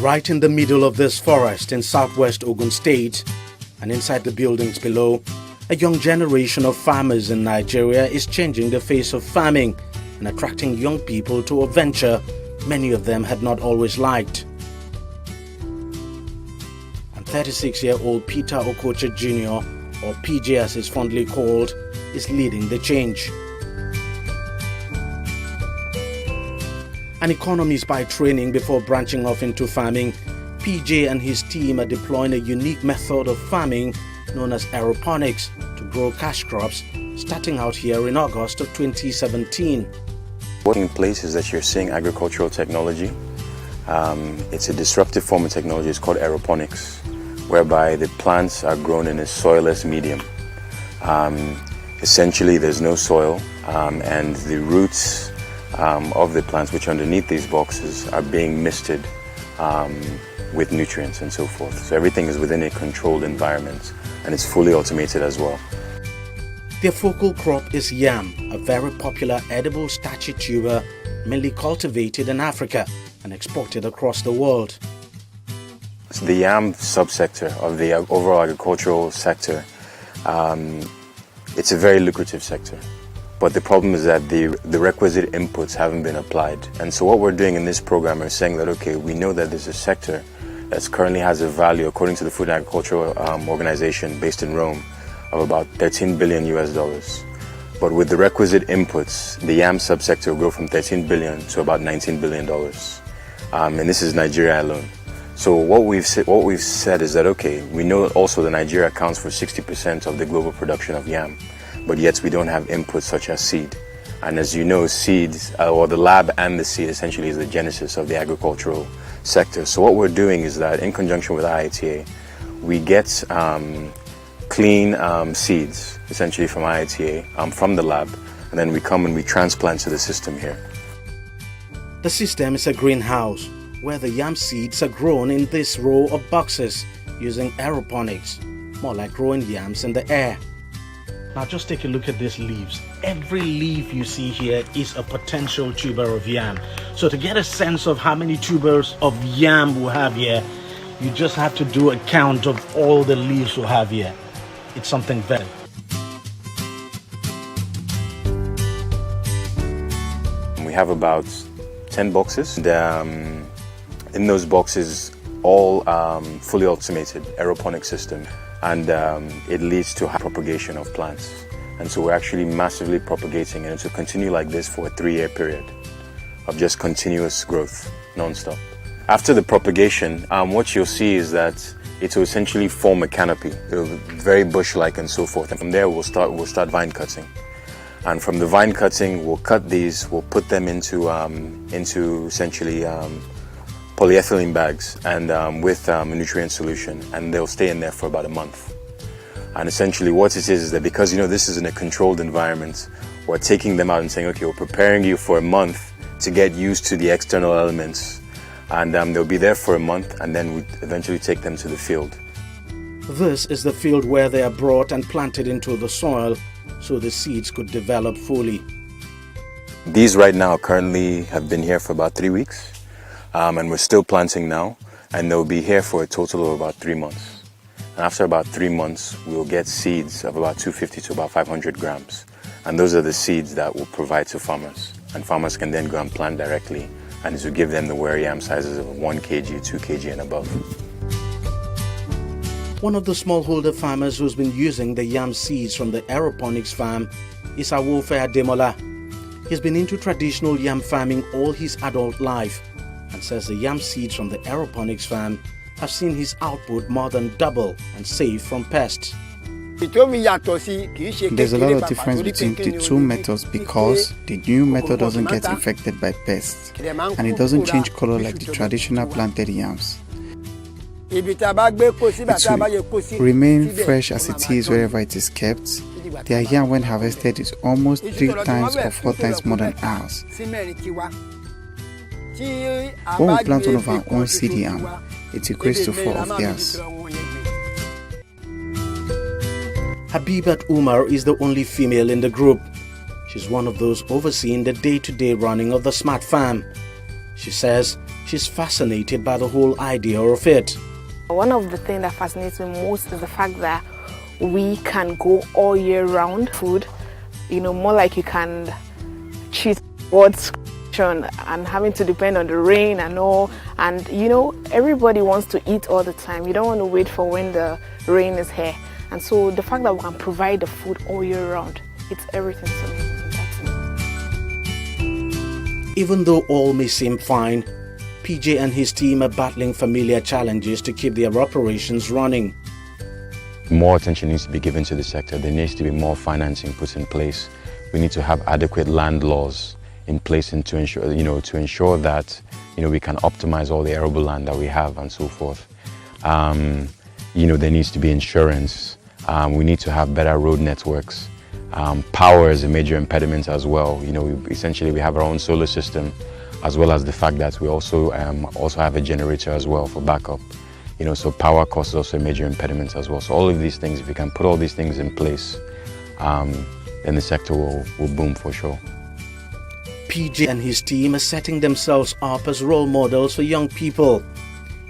Right in the middle of this forest in southwest Ogun State and inside the buildings below, a young generation of farmers in Nigeria is changing the face of farming and attracting young people to a venture many of them had not always liked. And 36-year-old Peter Okocha Jr., or PJ as he's fondly called, is leading the change. An economist by training before branching off into farming, PJ and his team are deploying a unique method of farming known as aeroponics to grow cash crops, starting out here in August of 2017. What's taking place is that you're seeing agricultural technology. It's a disruptive form of technology. It's called aeroponics, whereby the plants are grown in a soilless medium. Essentially, there's no soil, and the roots of the plants, which are underneath these boxes, are being misted with nutrients and so forth. So everything is within a controlled environment, and it's fully automated as well. Their focal crop is yam, a very popular edible starchy tuber mainly cultivated in Africa and exported across the world. So the yam subsector of the overall agricultural sector, it's a very lucrative sector. But the problem is that the requisite inputs haven't been applied. And so what we're doing in this program is saying that, okay, we know that there's a sector that currently has a value, according to the Food and Agricultural Organization based in Rome, of about $13 billion US. But with the requisite inputs, the yam subsector will go from $13 billion to about $19 billion. And this is Nigeria alone. So what we've said is that, okay, we know also that Nigeria accounts for 60% of the global production of yam, but yet we don't have inputs such as seed. And as you know, seeds, or the lab and the seed essentially is the genesis of the agricultural sector. So what we're doing is that in conjunction with IITA, we get clean seeds, essentially from IITA, from the lab, and then we come and we transplant to the system here. The system is a greenhouse where the yam seeds are grown in this row of boxes using aeroponics, more like growing yams in the air. Now just take a look at these leaves. Every leaf you see here is a potential tuber of yam. So to get a sense of how many tubers of yam we have here, you just have to do a count of all the leaves we have here. It's something very. We have about 10 boxes. And, in those boxes, all fully automated aeroponic system, and it leads to high propagation of plants. And so we're actually massively propagating, and it will continue like this for a 3-year period of just continuous growth, non-stop. After the propagation, what you'll see is that it will essentially form a canopy. It will be very bush-like and so forth. And from there, we'll start vine cutting. And from the vine cutting, we'll cut these, we'll put them into essentially polyethylene bags and with a nutrient solution, and they'll stay in there for about a month. And essentially what it is that because this is in a controlled environment, we're taking them out and saying, okay, we're preparing you for a month to get used to the external elements, and they'll be there for a month, and then we eventually take them to the field. This is the field where they are brought and planted into the soil so the seeds could develop fully. These right now currently have been here for about 3 weeks. And we're still planting now, and they'll be here for a total of about 3 months. And after about 3 months, we'll get seeds of about 250 to about 500 grams. And those are the seeds that we'll provide to farmers. And farmers can then go and plant directly, and it will give them the ware yam sizes of 1 kg, 2 kg and above. One of the smallholder farmers who's been using the yam seeds from the aeroponics farm is Awofe Ademola. He's been into traditional yam farming all his adult life, and says the yam seeds from the aeroponics farm have seen his output more than double and safe from pests. There's a lot of difference between the two methods because the new method doesn't get infected by pests, and it doesn't change color like the traditional planted yams. It will remain fresh as it is wherever it is kept. Their yam when harvested is almost 3 times or 4 times more than ours. When we plant one of our own seed yam, it equates to 4 of theirs. Habibat Umar is the only female in the group. She's one of those overseeing the day-to-day running of the smart farm. She says she's fascinated by the whole idea of it. One of the things that fascinates me most is the fact that we can go all year round food, more like you can cheat God's creation and having to depend on the rain and all. And everybody wants to eat all the time. You don't want to wait for when the rain is here. And so the fact that we can provide the food all year round, it's everything to me. Even though all may seem fine, PJ and his team are battling familiar challenges to keep their operations running. More attention needs to be given to the sector. There needs to be more financing put in place. We need to have adequate land laws in place and to ensure that we can optimize all the arable land that we have and so forth. There needs to be insurance. We need to have better road networks. Power is a major impediment as well. Essentially we have our own solar system, as well as the fact that we also have a generator as well for backup. So power cost is also a major impediment as well. So all of these things, if we can put all these things in place, then the sector will boom for sure. PJ and his team are setting themselves up as role models for young people.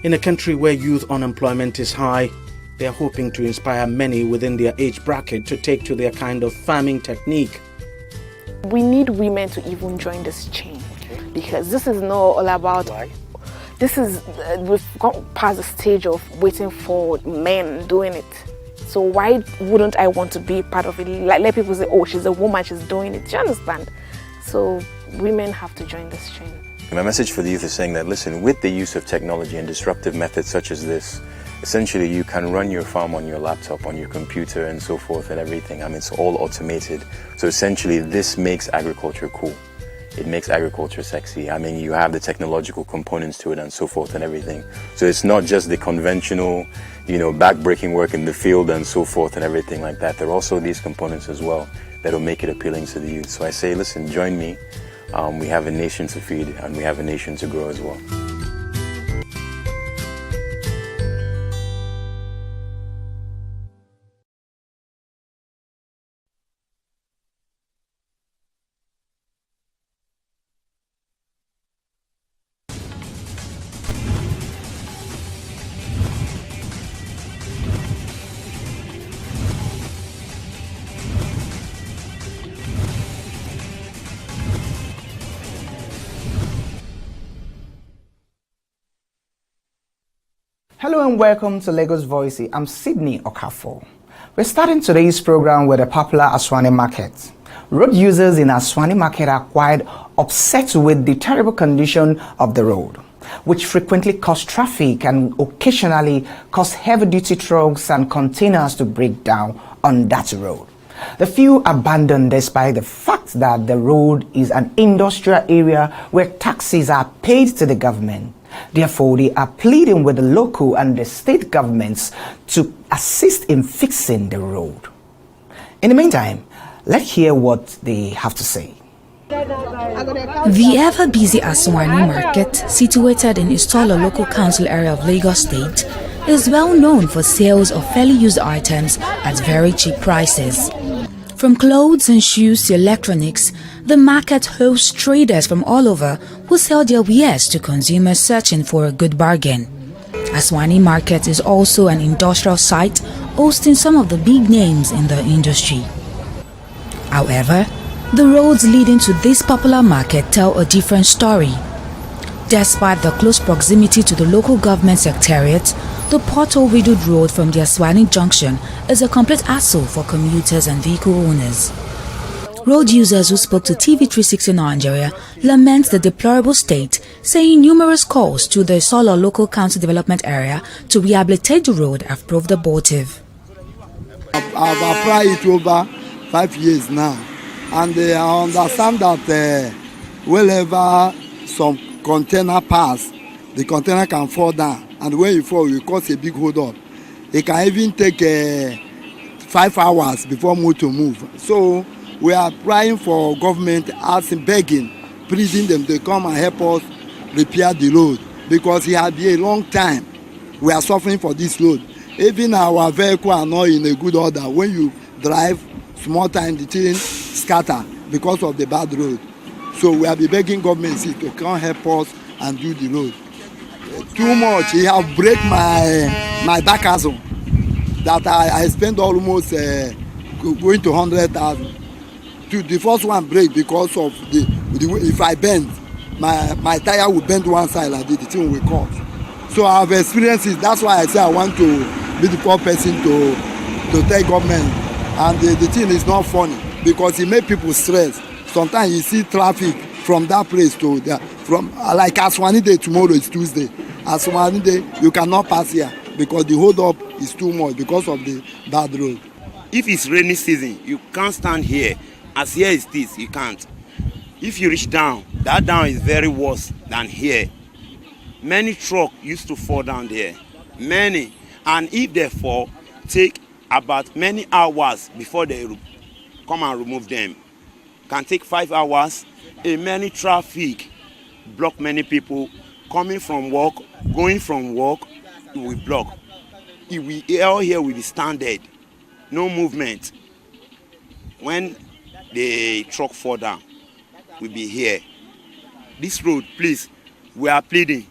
In a country where youth unemployment is high, they are hoping to inspire many within their age bracket to take to their kind of farming technique. We need women to even join this chain, because this is not all about, we've gone past the stage of waiting for men doing it. So why wouldn't I want to be part of it? Let people say, oh, she's a woman, she's doing it. Do you understand? So women have to join this chain. My message for the youth is saying that, listen, with the use of technology and disruptive methods such as this, essentially you can run your farm on your laptop, on your computer and so forth and everything. It's all automated. So essentially this makes agriculture cool. It makes agriculture sexy. You have the technological components to it and so forth and everything. So it's not just the conventional, back-breaking work in the field and so forth and everything like that. There are also these components as well that will make it appealing to the youth. So I say, listen, join me. We have a nation to feed and we have a nation to grow as well. Hello and welcome to Lagos Voice. I'm Sydney Okafor. We're starting today's program with a popular Aswani market. Road users in Aswani market are quite upset with the terrible condition of the road, which frequently cause traffic and occasionally cause heavy-duty trucks and containers to break down on that road. The few abandoned despite the fact that the road is an industrial area where taxes are paid to the government. Therefore, they are pleading with the local and the state governments to assist in fixing the road. In the meantime, let's hear what they have to say. The ever-busy Aswani market, situated in Istola local council area of Lagos State, is well known for sales of fairly used items at very cheap prices. From clothes and shoes to electronics, the market hosts traders from all over who sell their wares to consumers searching for a good bargain. Aswani Market is also an industrial site hosting some of the big names in the industry. However, the roads leading to this popular market tell a different story. Despite the close proximity to the local government secretariat, the pothole-riddled road from the Aswani Junction is a complete hassle for commuters and vehicle owners. Road users who spoke to TV360 Nigeria lament the deplorable state, saying numerous calls to the Istola local council development area to rehabilitate the road have proved abortive. I've applied it over 5 years now, and I understand that wherever some container pass, the container can fall down, and when you fall, it cause a big hold up. It can even take 5 hours before motor move. So we are applying for government, asking, begging, pleading them to come and help us repair the road, because it has been a long time we are suffering for this road. Even our vehicle are not in a good order. When you drive, small time the thing scatter because of the bad road. So we have been begging government to come help us and do the road. too much. He have break my back axle. That I spent almost going to 100,000. The first one break because of the if I bend, my tire will bend one side like this, the thing will cut. So I have experienced it. That's why I say I want to be the poor person to tell government. And the thing is not funny because it make people stress. Sometimes you see traffic from that place to there. From like Aswani Day, tomorrow is Tuesday. Aswani Day, you cannot pass here because the hold up is too much because of the bad road. If it's rainy season, you can't stand here. As here is this, you can't. If you reach down, that down is very worse than here. Many trucks used to fall down there. Many. And if they fall, take about many hours before they come and remove them. Can take 5 hours. Many traffic block many people coming from work, going from work, it will block. All here will be standard, no movement. When the truck fall down, we'll be here. This road, please, we are pleading.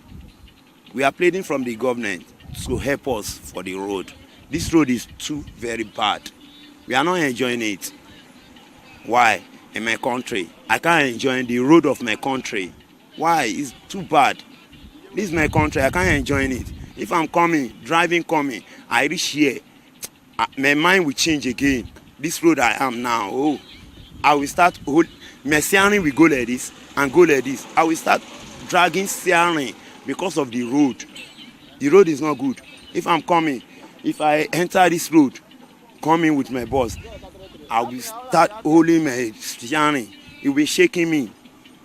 We are pleading from the government to help us for the road. This road is too very bad. We are not enjoying it. Why? In my country, I can't enjoy the road of my country. Why? It's too bad. This is my country, I can't enjoy it. If I'm coming, I reach here, my mind will change again. This road I am now, I will start, my steering will go like this and go like this. I will start dragging steering because of the road. The road is not good. If I'm coming, if I enter this road, coming with my boss, I will start holding my steering. It will be shaking me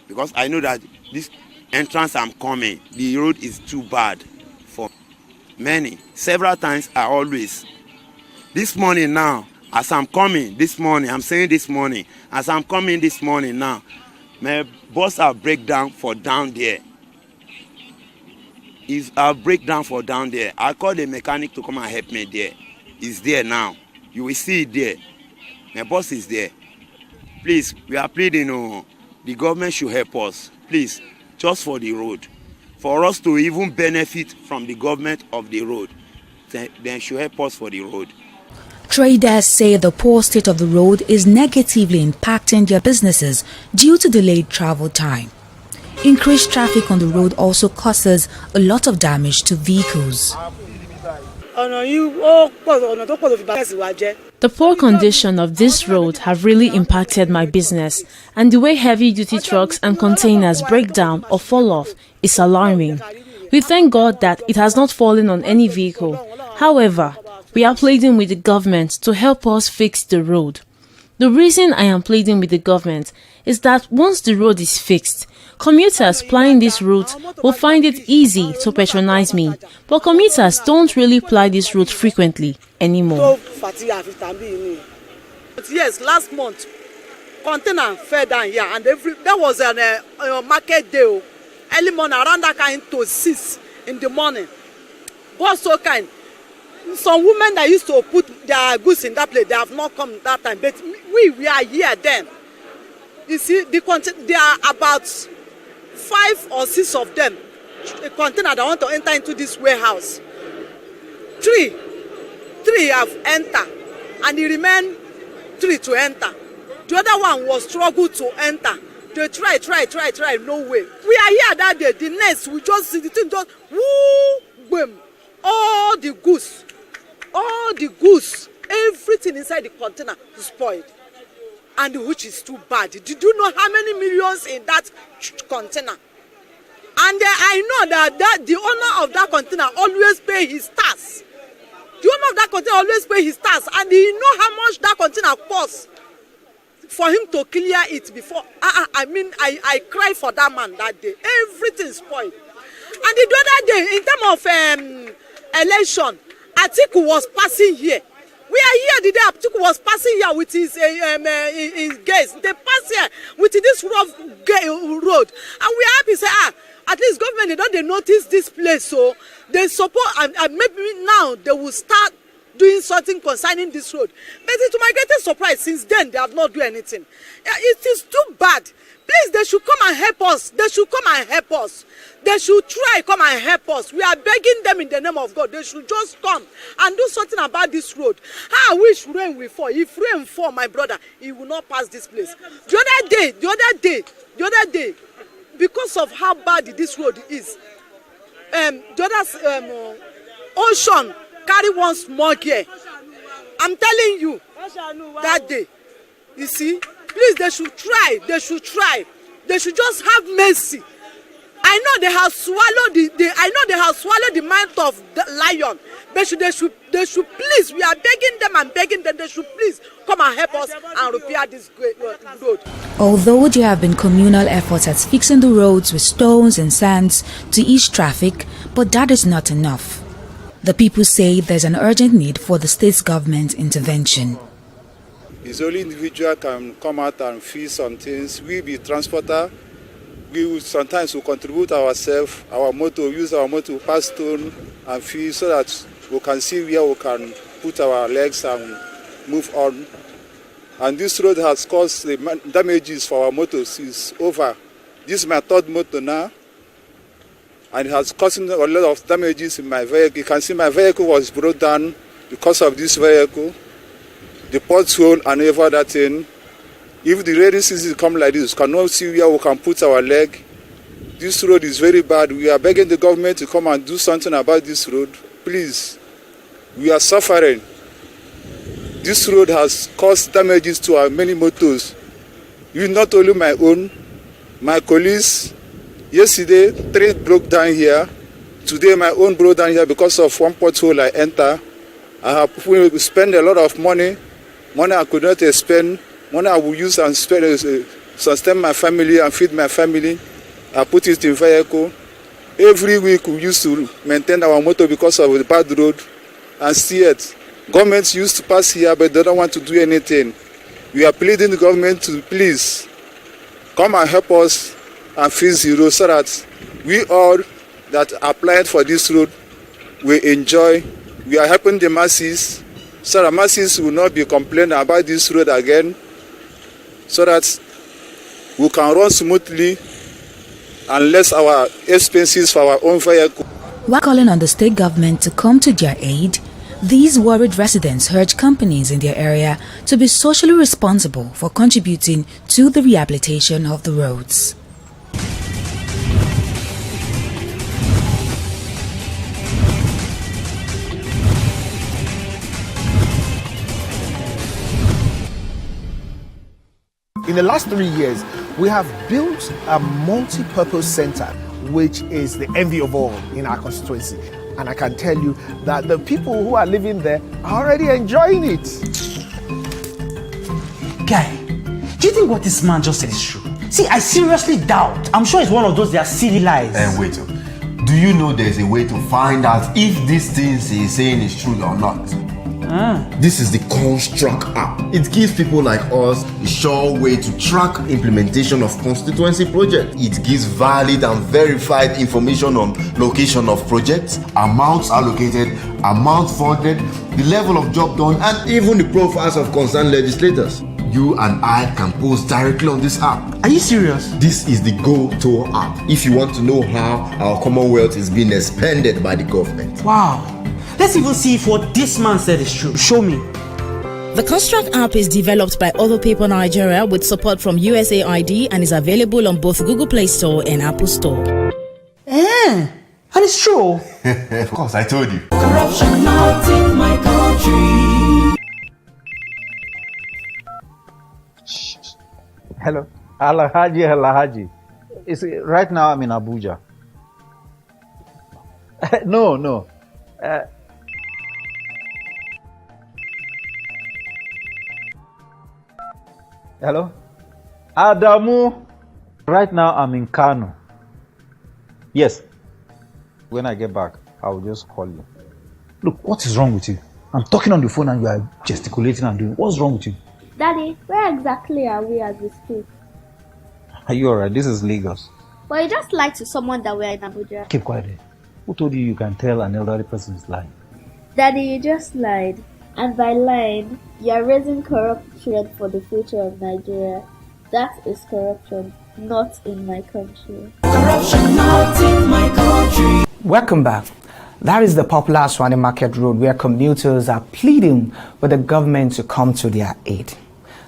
because I know that this entrance I'm coming, the road is too bad for many. Several times I always. This morning now, as I'm coming this morning, I'm saying this morning, as I'm coming this morning now, my bus will break down for down there. I'll break down for down there. I call the mechanic to come and help me there. It's there now. You will see it there. My boss is there. Please, we are pleading, the government should help us. Please, just for the road. For us to even benefit from the government of the road, they should help us for the road. Traders say the poor state of the road is negatively impacting their businesses due to delayed travel time. Increased traffic on the road also causes a lot of damage to vehicles. The poor condition of this road have really impacted my business, and the way heavy-duty trucks and containers break down or fall off is alarming. We thank God that it has not fallen on any vehicle. However, we are pleading with the government to help us fix the road. The reason I am pleading with the government is that once the road is fixed, commuters plying this route will find it easy to patronize me, but commuters don't really ply this route frequently anymore. Yes, last month, container fell down here, and that was a market day. Early morning, around that kind to 6 in the morning. God so kind. Some women that used to put their goods in that place, they have not come that time, but we are here then. You see, there are about 5 or 6 of them, a container that want to enter into this warehouse. 3 have entered, and it remain 3 to enter. The other one was struggle to enter. They try, no way. We are here that day. The next, we just see the thing just woo, boom. All the goods, everything inside the container is spoiled, and which is too bad. Did you know how many millions in that container? And I know that the owner of that container always pay his tax. The owner of that container always pay his tax, and he know how much that container costs for him to clear it before. I cried for that man that day. Everything spoiled. And the other day, in terms of election, Atiku was passing here. We are here the day Atiku was passing here with his guests. They pass here with this rough road. And we are happy to say, at least government, they notice this place. So they support, and maybe now they will start doing something concerning this road. But to my greatest surprise, since then, they have not done anything. It is too bad. Please, they should come and help us. They should come and help us. They should try come and help us. We are begging them in the name of God. They should just come and do something about this road. I wish rain will fall. If rain fall, my brother, he will not pass this place. The other day, because of how bad this road is, ocean carry one small gear. I'm telling you, that day, you see, please, they should try. They should try. They should just have mercy. I know they have swallowed the mind of the lion. They should please. We are begging them and begging them. They should please come and help us and repair this great road. Although there have been communal efforts at fixing the roads with stones and sands to ease traffic, but that is not enough. The people say there's an urgent need for the state's government intervention. It's only individual can come out and feel some things. We be transporter. We will sometimes contribute ourselves, our motor, use our motor to pass stone and feel so that we can see where we can put our legs and move on. And this road has caused the damages for our motors. It's over. This is my third motor now, and it has caused a lot of damages in my vehicle. You can see my vehicle was brought down because of this vehicle. The pothole and every other thing. If the rainy season come like this, we cannot see where we can put our leg. This road is very bad. We are begging the government to come and do something about this road. Please, we are suffering. This road has caused damages to our many motors. Even not only my own, my colleagues. Yesterday, 3 broke down here. Today, my own broke down here because of one pothole I enter. I have spent a lot of money I could not spend, money I will use and spend sustain my family and feed my family. I put it in vehicle. Every week we used to maintain our motor because of the bad road and see it. Governments used to pass here, but they don't want to do anything. We are pleading the government to please come and help us and fix the road so that we all that applied for this road will enjoy. We are helping the masses so that masses will not be complaining about this road again, so that we can run smoothly and less our expenses for our own vehicle. While calling on the state government to come to their aid, these worried residents urge companies in their area to be socially responsible for contributing to the rehabilitation of the roads. In the last 3 years, we have built a multi-purpose center, which is the envy of all in our constituency. And I can tell you that the people who are living there are already enjoying it. Guy, do you think what this man just said is true? See, I seriously doubt. I'm sure it's one of those their silly lies. And wait, do you know there's a way to find out if these things he's saying is true or not? This is the Construct app. It gives people like us a sure way to track implementation of constituency projects. It gives valid and verified information on location of projects, amounts allocated, amount funded, the level of job done, and even the profiles of concerned legislators. You and I can post directly on this app. Are you serious? This is the go-to app if you want to know how our Commonwealth is being expanded by the government. Wow. Let's even see if what this man said is true. Show me. The Construct app is developed by Other Paper Nigeria with support from USAID and is available on both Google Play Store and Apple Store. And it's true. Of course, I told you. Corruption not in my country. Hello. Alahaji. Right now I'm in Abuja. No. Hello? Adamu. Right now I'm in Kano. Yes. When I get back, I will just call you. Look, what is wrong with you? I'm talking on the phone and you are gesticulating and doing. What's wrong with you? Daddy, where exactly are we as we speak? Are you alright? This is Lagos. Well, you just lied to someone that we're in Abuja. Keep quiet. Who told you you can tell an elderly person is lying? Daddy, you just lied. And by lying, you are raising corruption for the future of Nigeria. That is corruption. not in my country. Corruption not in my country. Welcome back. That is the popular Aswani Market Road where commuters are pleading with the government to come to their aid.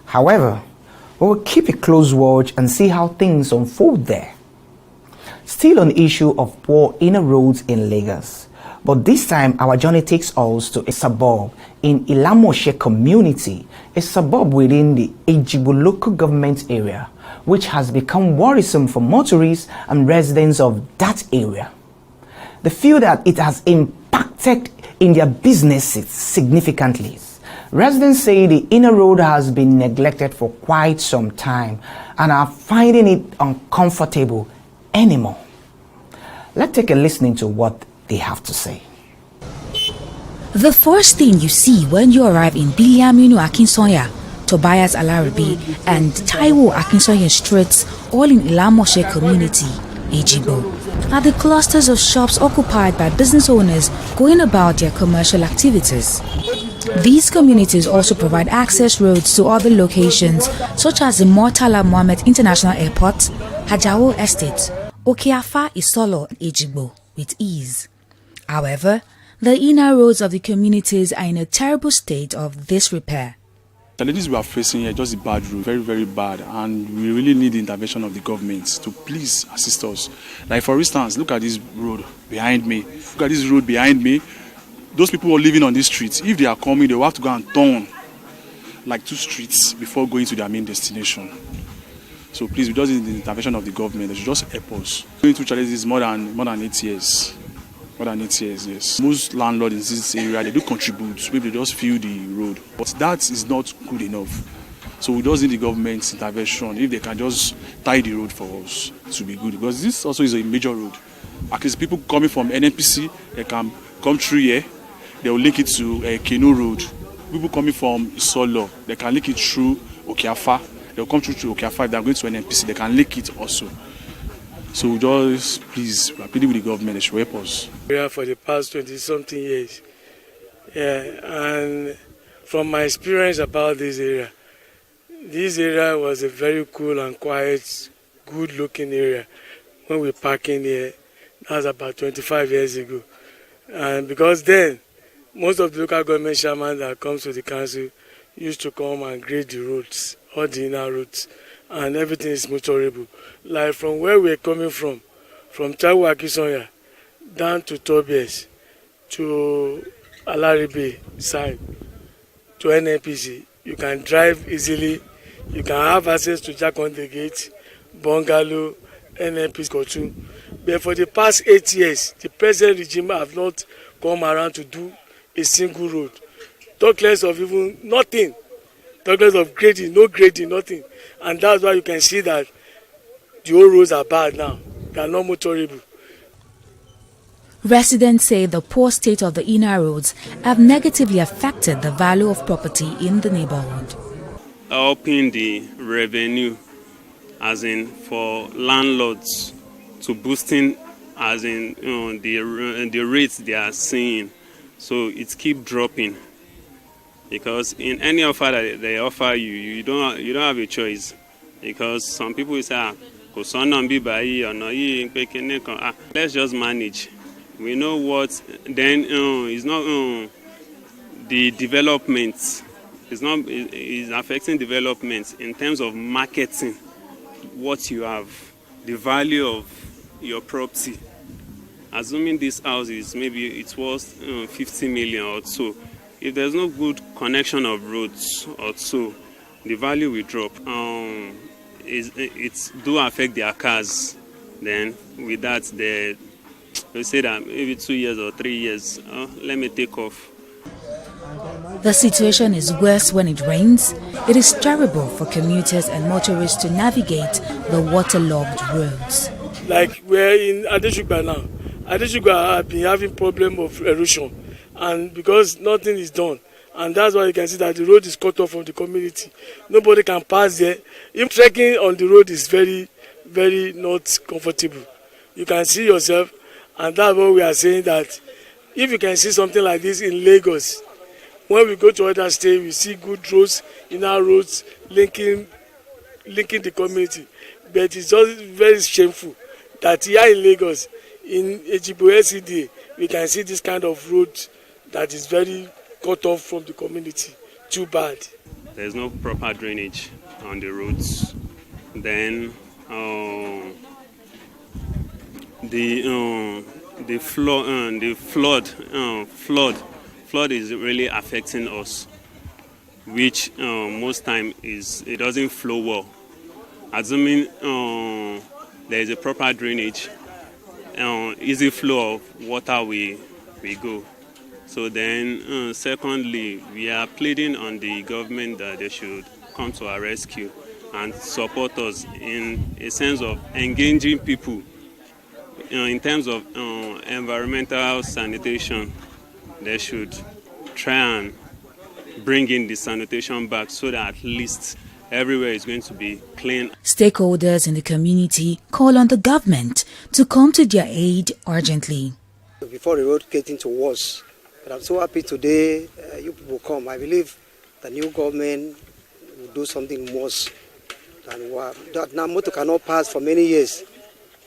However, we will keep a close watch and see how things unfold there. Still on the issue of poor inner roads in Lagos, but this time our journey takes us to a suburb in Ilamoshe community, a suburb within the Ejigbo local government area, which has become worrisome for motorists and residents of that area. They feel that it has impacted in their businesses significantly. Residents say the inner road has been neglected for quite some time and are finding it uncomfortable anymore. Let's take a listening to what they have to say. The first thing you see when you arrive in Biliaminu Akinsoya, Tobias Alaribi, and Taiwo Akinsoya streets, all in Ilamoshe community, Ejigbo, are the clusters of shops occupied by business owners going about their commercial activities. These communities also provide access roads to other locations such as the Murtala Mohammed International Airport, Hajawo Estate, Okeafa, Isolo, and Ejigbo with ease. However, the inner roads of the communities are in a terrible state of disrepair. The challenges we are facing here are just a bad road, very, very bad, and we really need the intervention of the government to please assist us. Like for instance, look at this road behind me. Look at this road behind me. Those people who are living on these streets, if they are coming, they will have to go and turn like 2 streets before going to their main destination. So please, we just need the intervention of the government. They should just help us. Going through challenges more than 8 years. More than 8 years, yes. Most landlords in this area, they do contribute. Maybe they just fill the road. But that is not good enough. So we just need the government's intervention. If they can just tie the road for us, to be good. Because this also is a major road. At least people coming from NNPC, they can come through here. They will link it to Keno Road. People coming from Isolo, they can link it through Okeafa. They will come through to Okeafa. If they are going to NNPC, they can link it also. So just please, we are pleading with the government, they should help us. We are for the past 20-something years. Yeah, and from my experience about this area was a very cool and quiet, good-looking area. When we parked in here, that was about 25 years ago. And because then, most of the local government chairman that comes to the council used to come and grade the roads, all the inner roads, and everything is motorable. Like from where we're coming from Taiwo Akinsoya down to Tobias, to Alaribe side, to NNPC, you can drive easily, you can have access to Jack on the Gate, Bungalow, NNPC Kotu. But for the past 8 years, the present regime have not come around to do a single road. Talk less of even nothing. Talk less of grading, no grading, nothing. And that's why you can see that the old roads are bad now. They are not motorable. Residents say the poor state of the inner roads have negatively affected the value of property in the neighborhood. Upping the revenue, as in for landlords, to boosting, as in the rates they are seeing, so it keep dropping. Because in any offer that they offer you, you don't have a choice. Because some people will say, let's just manage. We know what then is not the development. It's affecting development in terms of marketing what you have, the value of your property. Assuming this house is maybe it's worth 50 million or so. If there's no good connection of roads or so, the value will drop. It do affect their cars. Then with that, they say that maybe 2 years or 3 years, let me take off. The situation is worse when it rains. It is terrible for commuters and motorists to navigate the waterlogged roads. Like we're in Adeshugba now. Adeshugba have been having problem of erosion. And because nothing is done, and that's why you can see that the road is cut off from the community. Nobody can pass there. Even trekking on the road is very, very not comfortable. You can see yourself, and that's what we are saying, that if you can see something like this in Lagos, when we go to other states, we see good roads, inner roads linking the community. But it's just very shameful that here in Lagos, in Ejibo LCD, we can see this kind of road that is very cut off from the community. Too bad. There's no proper drainage on the roads. Then the flood is really affecting us, which most time it doesn't flow well. Assuming there is a proper drainage, easy flow of water we go. So then, secondly, we are pleading on the government that they should come to our rescue and support us in a sense of engaging people in terms of environmental sanitation. They should try and bring in the sanitation back so that at least everywhere is going to be clean. Stakeholders in the community call on the government to come to their aid urgently. Before the road getting to worse, but I'm so happy today you people come. I believe the new government will do something worse than what that now motor cannot pass for many years.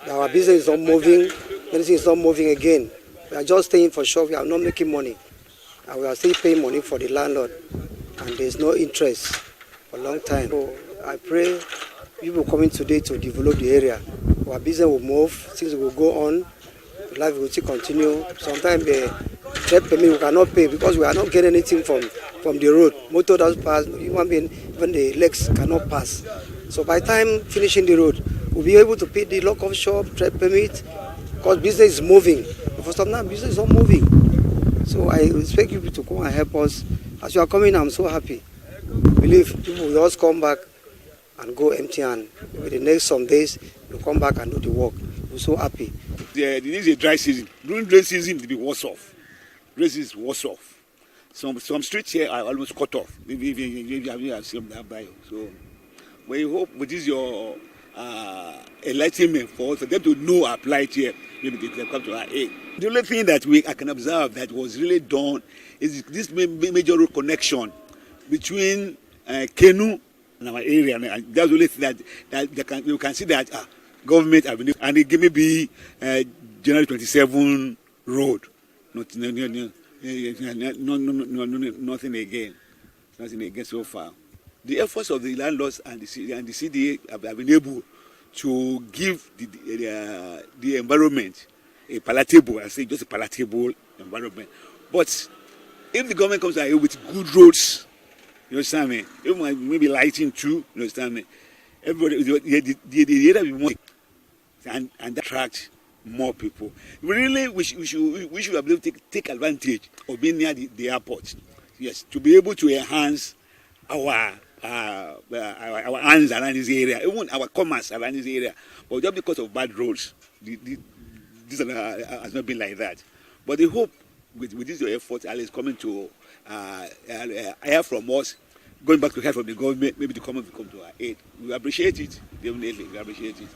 Our business is not moving, anything is not moving again. We are just staying for sure, we are not making money. And we are still paying money for the landlord, and there's no interest for a long time. So I pray people coming today to develop the area. Our business will move, things will go on, life will still continue. Sometimes the debt payment we cannot pay because we are not getting anything from the road. Motor does pass, even the legs cannot pass. So by the time finishing the road, we'll be able to pay the lock-off shop, trade permit, because business is moving. But for some time, business is not moving. So I expect you to come and help us. As you are coming, I'm so happy. Believe people will just come back and go empty-handed. With the next some days, you'll come back and do the work. We're so happy. This is a dry season. During dry season, it will be worse off. Dry season is worse off. Some streets here are almost cut off. So we hope with this your enlightenment for them to know our plight here, maybe they can come to our aid. The only thing that I can observe that was really done is this major road connection between Kenu and our area. And that's the only thing that you can see that government have been, and it give me be January 27 road. Nothing again so far. The efforts of the landlords and the CDA have been able to give the environment a palatable, I say just a palatable environment. But if the government comes out with good roads, you understand me? Even maybe lighting too, you understand me? Everybody, the area will be more, and attract more people. Really, we should be able to take advantage of being near the airport. Yes, to be able to enhance our hands around this area, even our commerce around this area. But just because of bad roads, this has not been like that. But the hope with this your effort, is coming to hear from us, going back to hear from the government, maybe the government will come to our aid. We appreciate it, definitely, we appreciate it.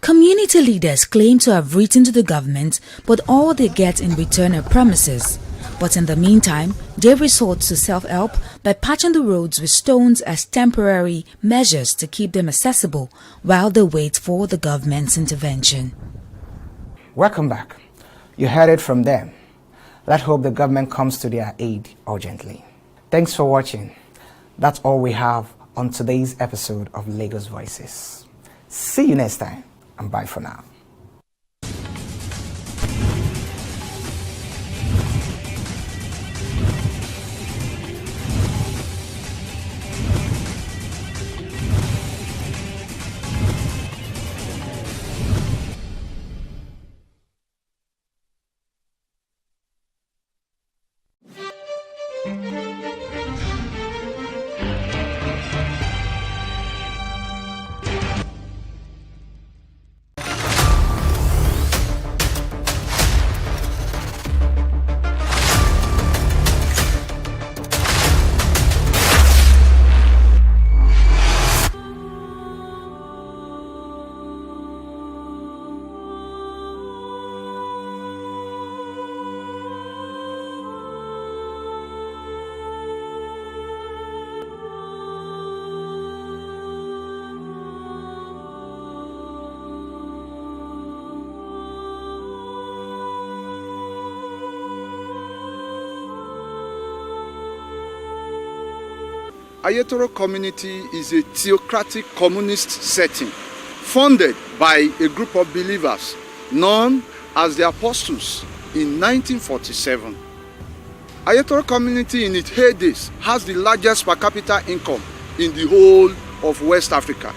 Community leaders claim to have written to the government, but all they get in return are promises. But in the meantime, they resort to self-help by patching the roads with stones as temporary measures to keep them accessible while they wait for the government's intervention. Welcome back. You heard it from them. Let's hope the government comes to their aid urgently. Thanks for watching. That's all we have on today's episode of Lagos Voices. See you next time, and bye for now. Ayetoro community is a theocratic communist setting funded by a group of believers known as the Apostles in 1947. Ayetoro community in its heydays has the largest per capita income in the whole of West Africa.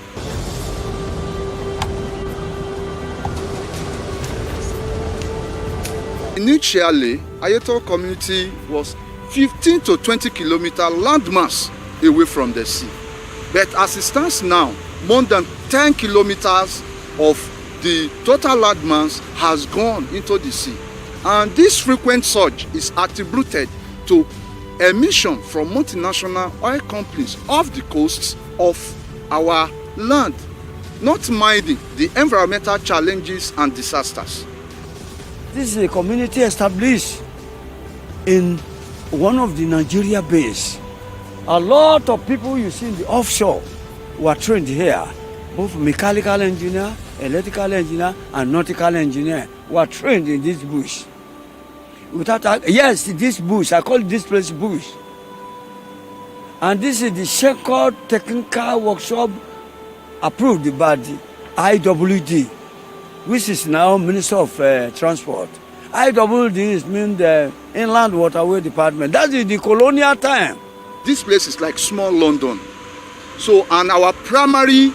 Initially, Ayetoro community was 15 to 20 kilometer landmass away from the sea. But as it stands now, more than 10 kilometers of the total landmass has gone into the sea. And this frequent surge is attributed to emission from multinational oil companies off the coasts of our land, not minding the environmental challenges and disasters. This is a community established in one of the Nigeria base. A lot of people you see in the offshore were trained here, both mechanical engineer, electrical engineer, and nautical engineer were trained in this bush. Yes, this bush, I call this place bush. And this is the Shepherd Technical Workshop approved by the IWD, which is now Minister of Transport. IWD means the Inland Waterway Department. That is the colonial time. This place is like small London. So, and our primary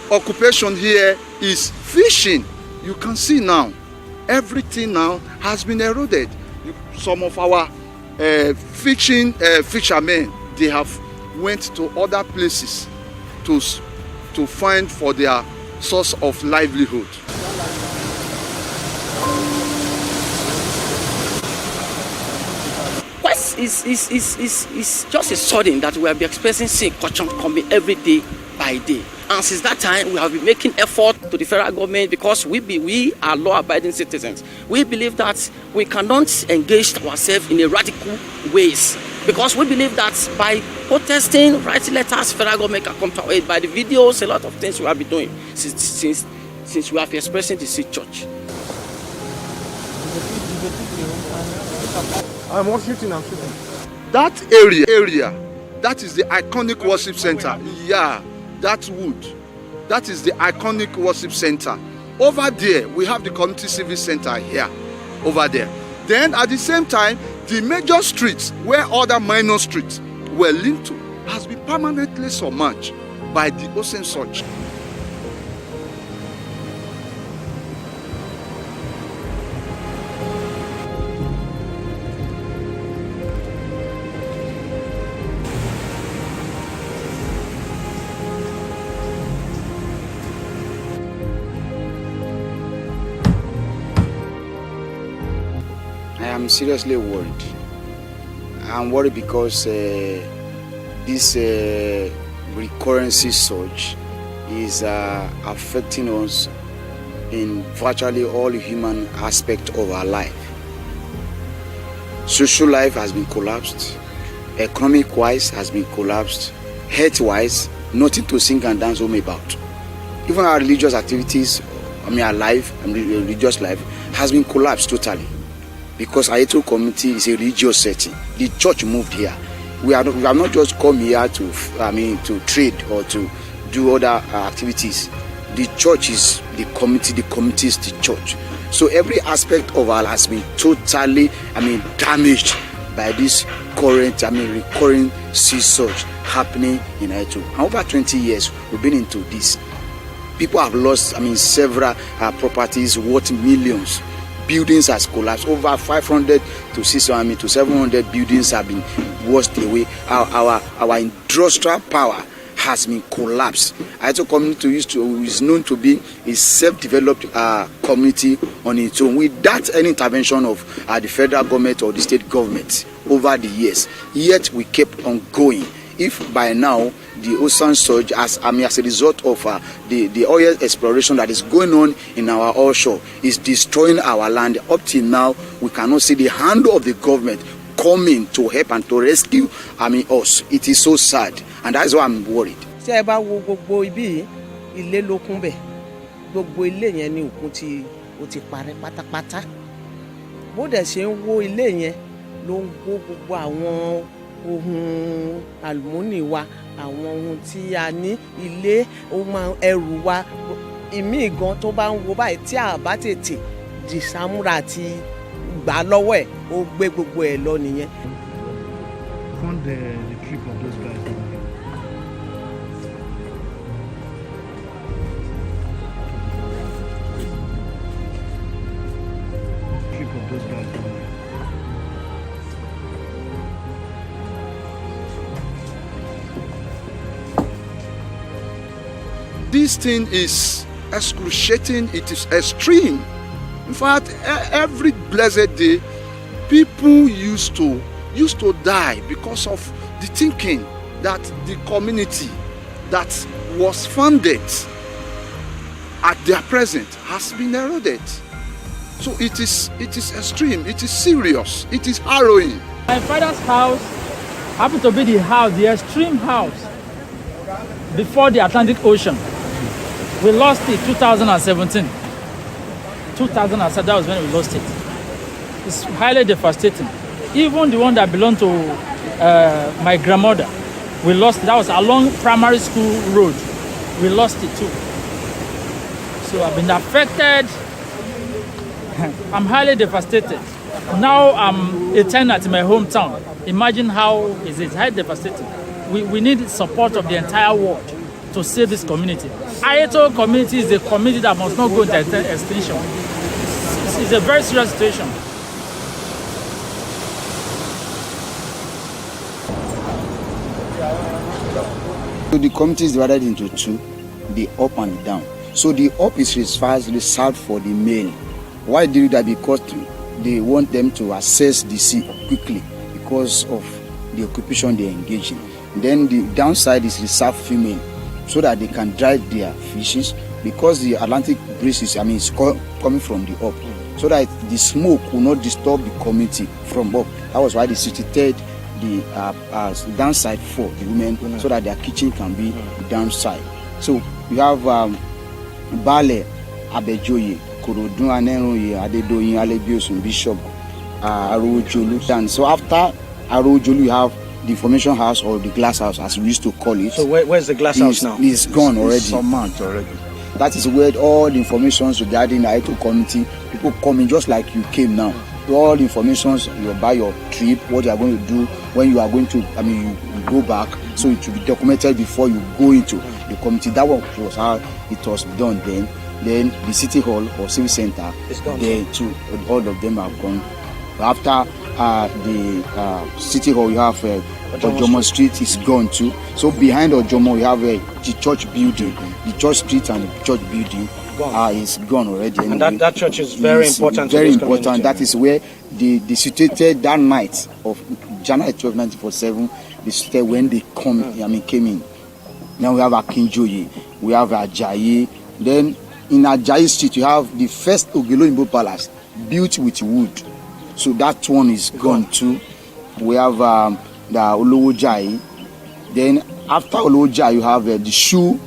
occupation here is fishing. You can see now, everything now has been eroded. Some of our fishermen, they have went to other places to find for their source of livelihood. It's just a sudden that we have been experiencing corruption coming every day by day. And since that time, we have been making effort to the federal government because we are law-abiding citizens. We believe that we cannot engage ourselves in a radical ways because we believe that by protesting, writing letters, federal government can come to our aid. By the videos, a lot of things we have been doing since we have expressing the Sea Church. I'm shooting. That area, that is the iconic worship center. Yeah, that wood, that is the iconic worship center. Over there, we have the community service center here, over there. Then at the same time, the major streets where other minor streets were linked to has been permanently submerged by the ocean surge. I'm seriously worried. I'm worried because this recurrency surge is affecting us in virtually all human aspects of our life. Social life has been collapsed, economic-wise has been collapsed, health-wise, nothing to sing and dance home about. Even our religious activities, our life, religious life, has been collapsed totally. Because Ayetoro community is a religious setting. The church moved here. We have not just come here to trade or to do other activities. The church is the community is the church. So every aspect of our life has been totally, damaged by this current, recurring sea surge happening in Ayetoro. Over 20 years, we've been into this. People have lost, several properties worth millions. Buildings has collapsed. Over 500 to 600 to 700 buildings have been washed away. Our industrial power has been collapsed. Ayetoro community is known to be a self-developed community on its own, without any intervention of the federal government or the state government over the years. Yet we kept on going. If by now the ocean surge, as a result of the oil exploration that is going on in our offshore, is destroying our land. Up till now, we cannot see the hand of the government coming to help and to rescue us. It is so sad, and that's why I'm worried. Tí ẹ bá wo gbogbo ibi ilé ló kún bẹ̀, gbogbo ilé yẹn ni òkun ti parẹ́ pátápátá. Bó dẹ̀ ṣe ń wó ilé yẹn ló ń wó gbogbo àwọn ohun àlùmọ́nì wa, àwọn ohun tí a ní, ilé, ohun ẹrù wa, ìmíì gan tó bá ń wo báyìí tí a bá tètè dìsámúra àti gbà lọ́wọ́ ẹ̀, ó gbé gbogbo ẹ̀ lọ nìyẹn. Fund the trip of those guys down here. Trip of those guys down here. This thing is excruciating, it is extreme. In fact, every blessed day, people used to die because of the thinking that the community that was founded at their present has been eroded. So it is extreme, it is serious, it is harrowing. My father's house happened to be the extreme house before the Atlantic Ocean. We lost it 2017. 2007, that was when we lost it. It's highly devastating. Even the one that belonged to my grandmother, we lost it. That was along primary school road. We lost it too. So I've been affected. I'm highly devastated. Now I'm a tenant in my hometown. Imagine how is it? Highly devastating. We need support of the entire world to save this community. Ayeto community is a community that must not go into extinction. It's a very serious situation. So the community is divided into two, the up and the down. So the up is reserved for the male. Why do that? Because they want them to access the sea quickly because of the occupation they engage in. Then the downside is reserved female, so that they can drive their fishes, because the Atlantic breeze is coming from the up, so that the smoke will not disturb the community from up. That was why they situated the downside for the women, so that their kitchen can be downside. So we have Bale, Abejoye, Korodun, Aneroye, Adedoyin, Alebiosun, Bishop, Arojolu. And so after Arojolu, you have the information house, or the glass house as we used to call it. So where's the glass house now? It's gone already. It's submerged already. That is where all the information regarding the Ayeto community, people coming just like you came now. All the information about your trip, what you are going to do, when you are going to, you go back, so it will be documented before you go into the community. That was how it was done then. Then the city hall or civic center, there too, all of them are gone. After the city hall, you have Ojomo Street is gone too. So behind Ojomo, you have the church building, the church street and the church building is gone already. And that church is very important. Very important. That is where they situated that night of January 12, 1947. They situated when they came in. Now we have Akinjoye, we have Ajayi. Then in Ajayi Street, you have the first Ogeloyinbo Palace built with wood. So that one is gone too. We have the Olowojayi. Then after Olowojayi, you have the shoe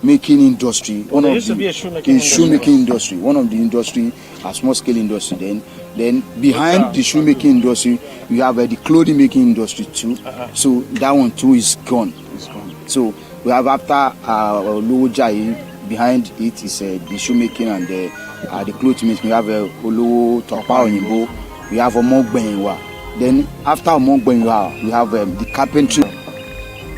making industry. There used to be a shoemaking industry. One of the industry, a small scale industry. Then behind the shoemaking industry, you have the clothing making industry too. So that one too is gone. So we have after Olowojayi, behind it is the shoemaking and the clothing making. We have Olowo Topa Oyinbo. We have Omogbenwa. Then after Omogbenwa, we have the carpentry.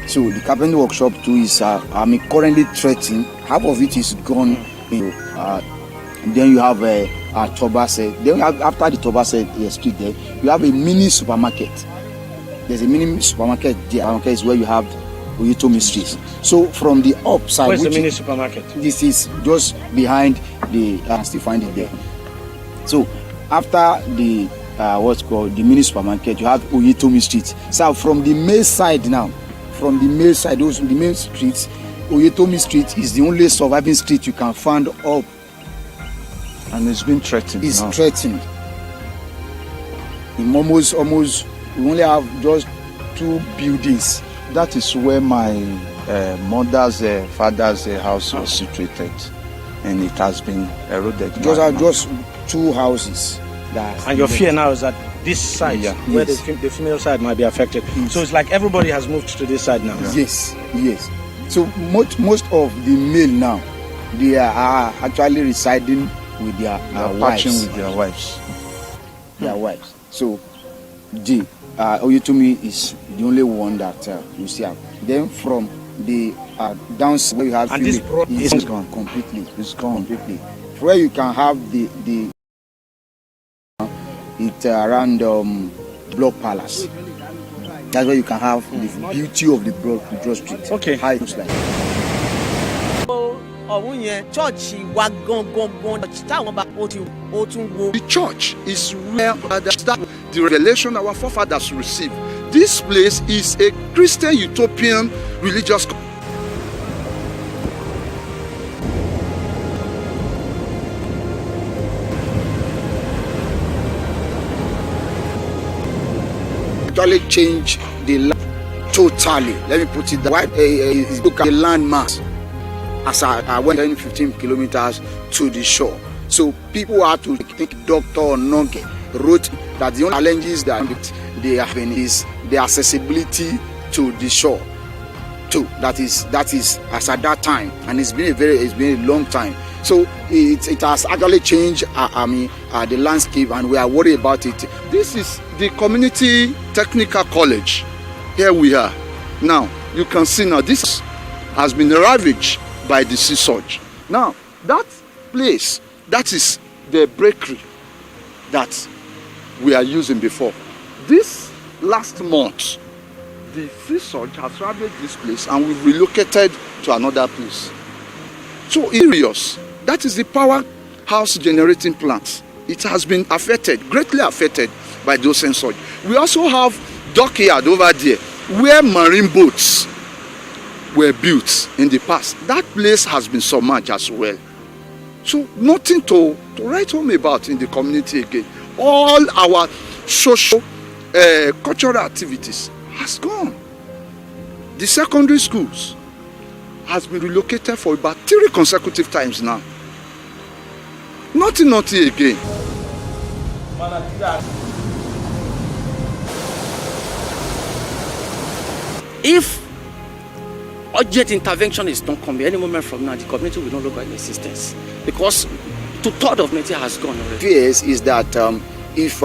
So the carpentry workshop too is currently threatened. Half of it is gone. Then you have Tobase. Then after the Tobase street there, you have a mini supermarket. There's a mini supermarket there. Supermarket is where you have Oyetomi Street. So from the upside, where's the mini supermarket? This is just behind the. Still find it there. So after the what's called the mini supermarket, you have Oyetomi Street. So from the main side now, the main streets, Oyetomi Street is the only surviving street you can find up. And it's been threatened. It's threatened. In almost we only have just 2 buildings. That is where my mother's father's house was situated, and it has been eroded. Just 2 houses. And your fear now is that this side, Yeah. where Yes. the female side might be affected. So it's like everybody has moved to this side now. Yes, yes. So most of the male now, they are actually residing with their wives. With their wives. Their wives. So the Oyetomi is the only one that you see. Then from the downside where you have And this broad is gone completely. It's gone completely. Where you can have the it around Block Palace. That's where you can have the beauty of the broad street. Okay. How it looks like. ọ̀hún yẹn chọ́ọ̀chì wa gangan táwọn bá ó tún wo. The church is where the revelation our forefathers received. This place is a Christian utopian religious. Actually change the land totally. Let me put it that way. Look at the land mass as I went 15 kilometers to the shore. So people had to think Dr. Nonke wrote that the only challenges that they have been is the accessibility to the shore. Too. That is as at that time, and it's been a long time. So it has actually changed the landscape, and we are worried about it. This is the community technical college. Here we are. Now you can see now this has been ravaged by the sea surge. Now that place, that is the bakery that we are using before. This last month, the sea surge has ravaged this place, and we've relocated to another place. So serious. That is the powerhouse generating plant. It has been affected, greatly affected by those sea surge. We also have dockyard over there where marine boats were built in the past. That place has been submerged as well. So nothing to write home about in the community again. All our social, cultural activities has gone. The secondary schools has been relocated for about 3 consecutive times now. Nothing again. If urgent intervention is not coming any moment from now, the community will no longer in existence, because 2/3 of Nigeria has gone already. Fears is that if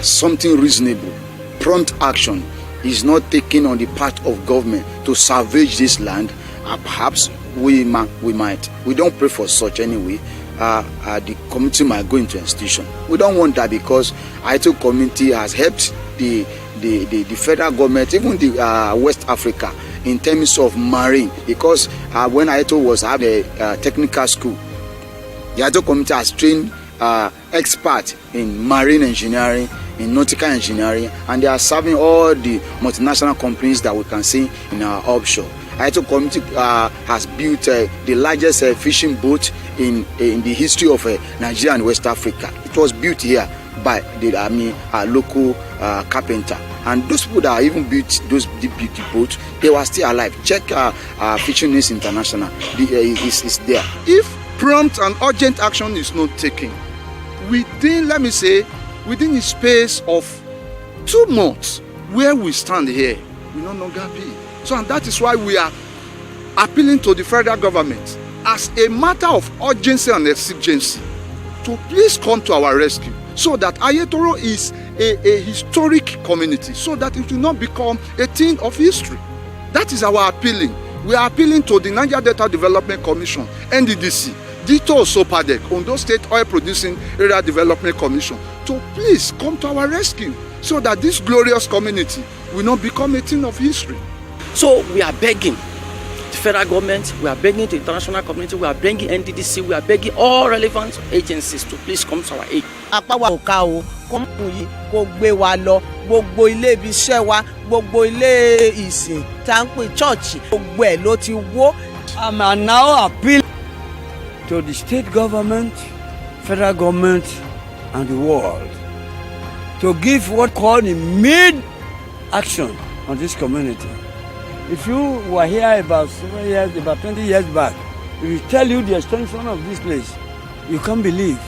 something reasonable, prompt action is not taken on the part of government to salvage this land, perhaps we might. We don't pray for such anyway. The community might go into institution. We don't want that, because Aito community has helped the federal government, even the West Africa, in terms of marine. Because when Aito was having a technical school, the Aito community has trained experts in marine engineering, in nautical engineering, and they are serving all the multinational companies that we can see in our offshore. Aito community has built the largest fishing boat in the history of Nigeria and West Africa. It was built here by the local carpenter. And those people that even built those big boats, they were still alive. Check Fishing News International. It's there. If prompt and urgent action is not taken, within a space of 2 months, where we stand here will no longer be. So, and that is why we are appealing to the federal government as a matter of urgency and exigency to please come to our rescue, so that Ayetoro is a historic community, so that it will not become a thing of history. That is our appealing. We are appealing to the Niger Delta Development Commission, NDDC, Dito Sopadek, Ondo State Oil Producing Area Development Commission, to please come to our rescue, so that this glorious community will not become a thing of history. So we are begging the federal government, we are begging the international community, we are begging NDDC, we are begging all relevant agencies to please come to our aid. Apá wa ò ká o, kọ́mpù yìí kó gbé wa lọ, gbogbo ilé ibi iṣẹ́ wa, gbogbo ilé ìsìn tá ń pè chọ́ọ̀chì, gbogbo ẹ̀ ló ti wó. I'm now appeal to the state government, federal government, and the world to give what called immediate action on this community. If you were here about 20 years back, if we tell you the extension of this place, you can't believe.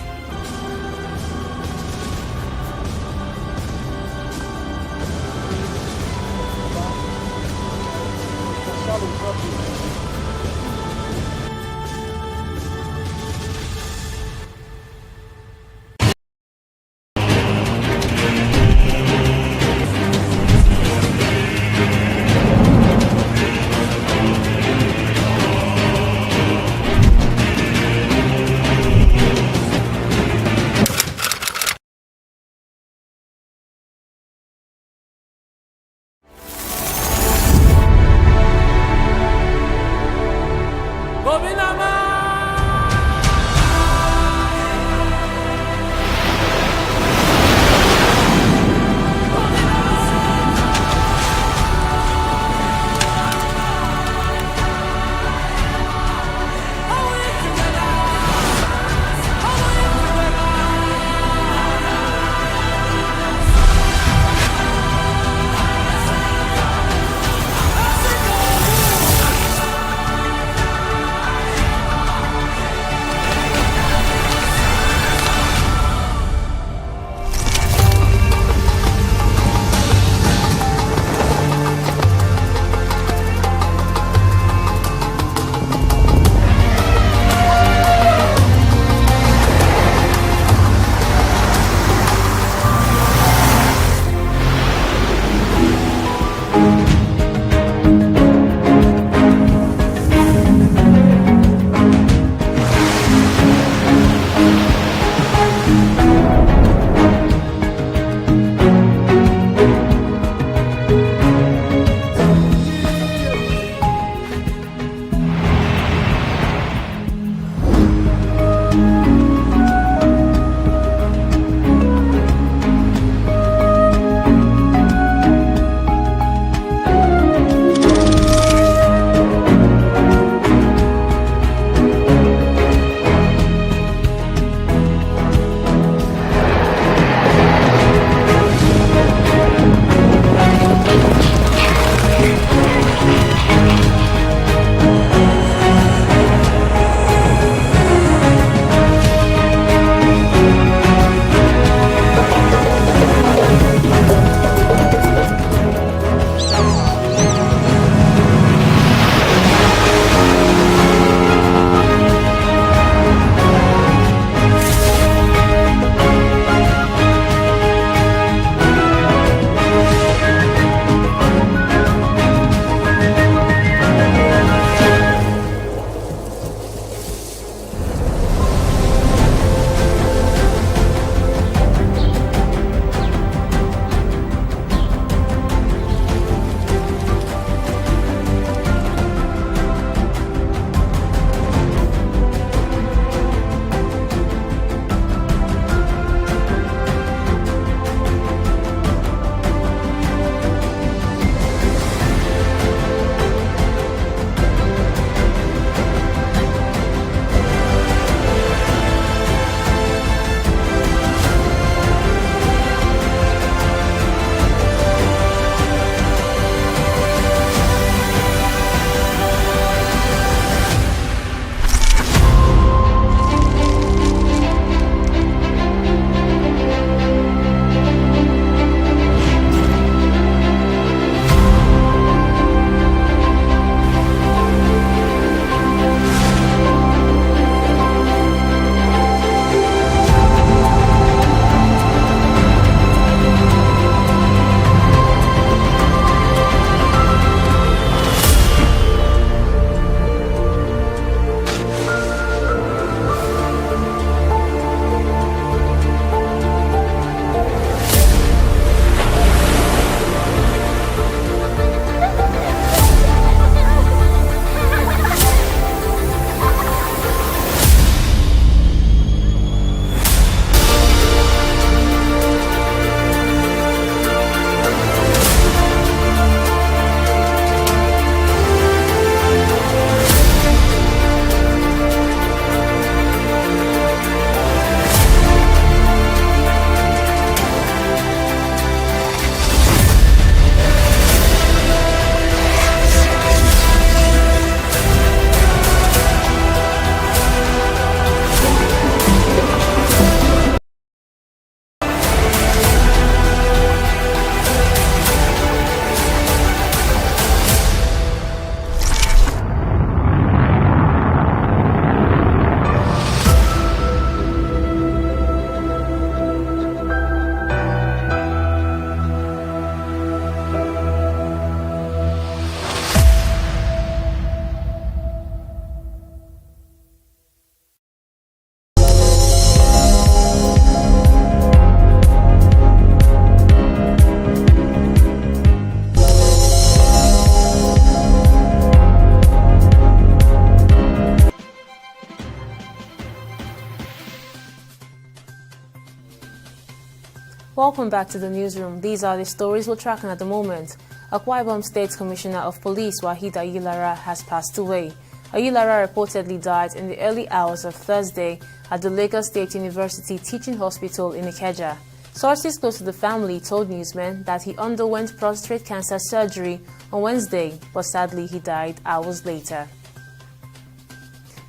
Welcome back to the newsroom. These are the stories we're tracking at the moment. Akwa Ibom State Commissioner of Police Wahid Ayilara has passed away. Ayilara reportedly died in the early hours of Thursday at the Lagos State University Teaching Hospital in Ikeja. Sources close to the family told newsmen that he underwent prostate cancer surgery on Wednesday, but sadly he died hours later.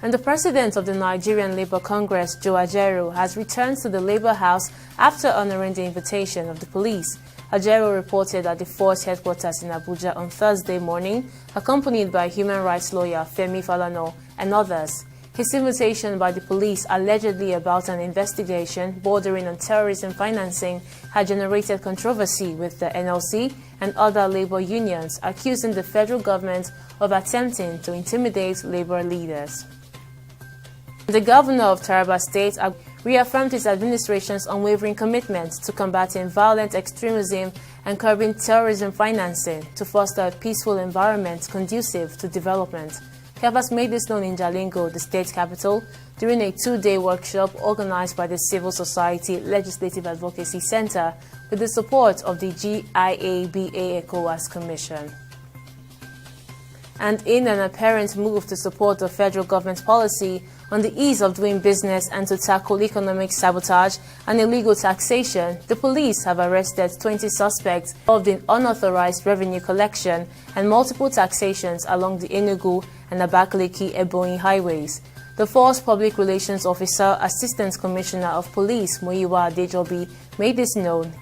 And the president of the Nigerian Labour Congress, Joe Ajaero, has returned to the Labour House after honoring the invitation of the police. Ajaero reported at the force headquarters in Abuja on Thursday morning, accompanied by human rights lawyer Femi Falana and others. His invitation by the police, allegedly about an investigation bordering on terrorism financing, had generated controversy with the NLC and other labor unions, accusing the federal government of attempting to intimidate labor leaders. The governor of Taraba State reaffirmed his administration's unwavering commitment to combating violent extremism and curbing terrorism financing to foster a peaceful environment conducive to development. Kevas made this known in Jalingo, the state capital, during a two-day workshop organized by the Civil Society Legislative Advocacy Center with the support of the GIABA ECOWAS Commission. And in an apparent move to support the federal government's policy on the ease of doing business and to tackle economic sabotage and illegal taxation, the police have arrested 20 suspects involved in unauthorized revenue collection and multiple taxations along the Enugu and Abakaliki-Ebonyi highways. The force public relations officer, Assistant Commissioner of Police, Muyiwa Adejobi, made this known.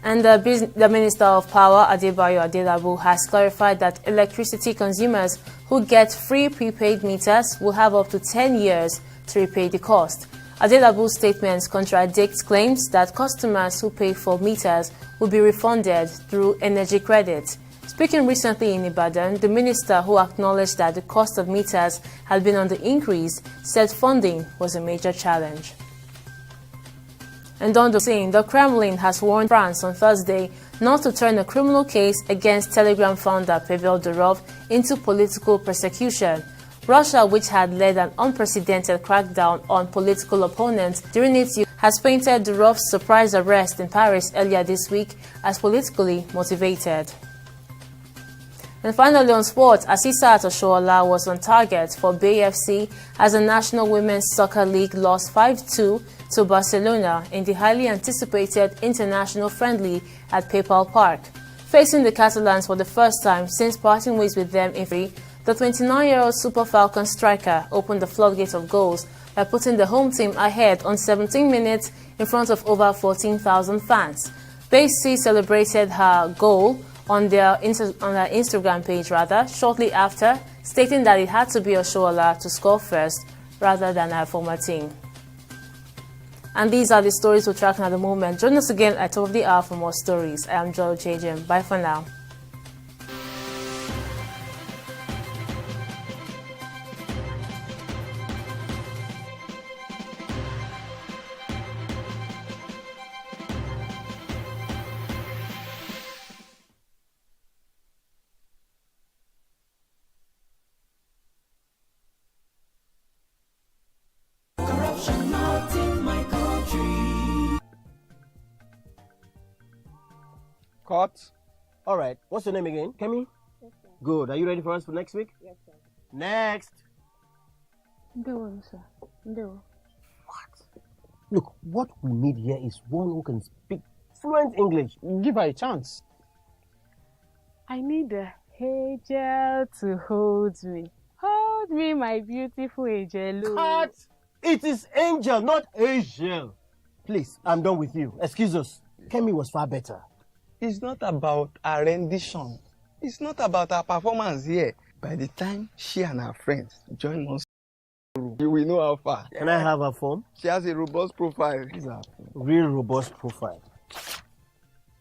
And the Minister of Power, Adebayo Adelabu, has clarified that electricity consumers who get free prepaid meters will have up to 10 years to repay the cost. Adelabu's statements contradict claims that customers who pay for meters will be refunded through energy credit. Speaking recently in Ibadan, the minister, who acknowledged that the cost of meters had been on the increase, said funding was a major challenge. And on the scene, the Kremlin has warned France on Thursday not to turn a criminal case against Telegram founder Pavel Durov into political persecution. Russia, which had led an unprecedented crackdown on political opponents during its use, has painted Durov's surprise arrest in Paris earlier this week as politically motivated. And finally on sports, Asisat Oshoala was on target for Bay FC as the National Women's Soccer League lost 5-2 to Barcelona in the highly anticipated international friendly at PayPal Park. Facing the Catalans for the first time since parting ways with them in February, the 29-year-old Super Falcon striker opened the floodgate of goals by putting the home team ahead on 17 minutes in front of over 14,000 fans. Bay FC celebrated her goal on their Instagram page shortly after, stating that it had to be Oshoala to score first rather than her former team. And these are the stories we're tracking at the moment. Join us again at top of the hour for more stories. I am Joel Chejim. Bye for now. Cut. All right. What's your name again? Kemi? Yes, sir. Good. Are you ready for us for next week? Yes, sir. Next. Ndewo, sir. Ndewo. Look, what we need here is one who can speak fluent English. Give her a chance. I need a angel to hold me. Hold me, my beautiful angel. Cut! It is Angel, not Angel. Please, I'm done with you. Excuse us. Kemi was far better. It's not about our rendition. It's not about our performance here. By the time she and her friends join us, you will know how far. Can I have her phone? She has a robust profile. Real robust profile.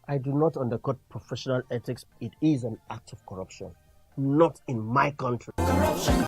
I do not undercut professional ethics. It is an act of corruption. Not in my country. Corruption.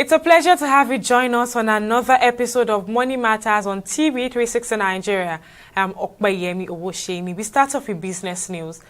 It's a pleasure to have you join us on another episode of Money Matters on TV360 Nigeria. I'm Okbayemi Owoshemi. We start off with business news.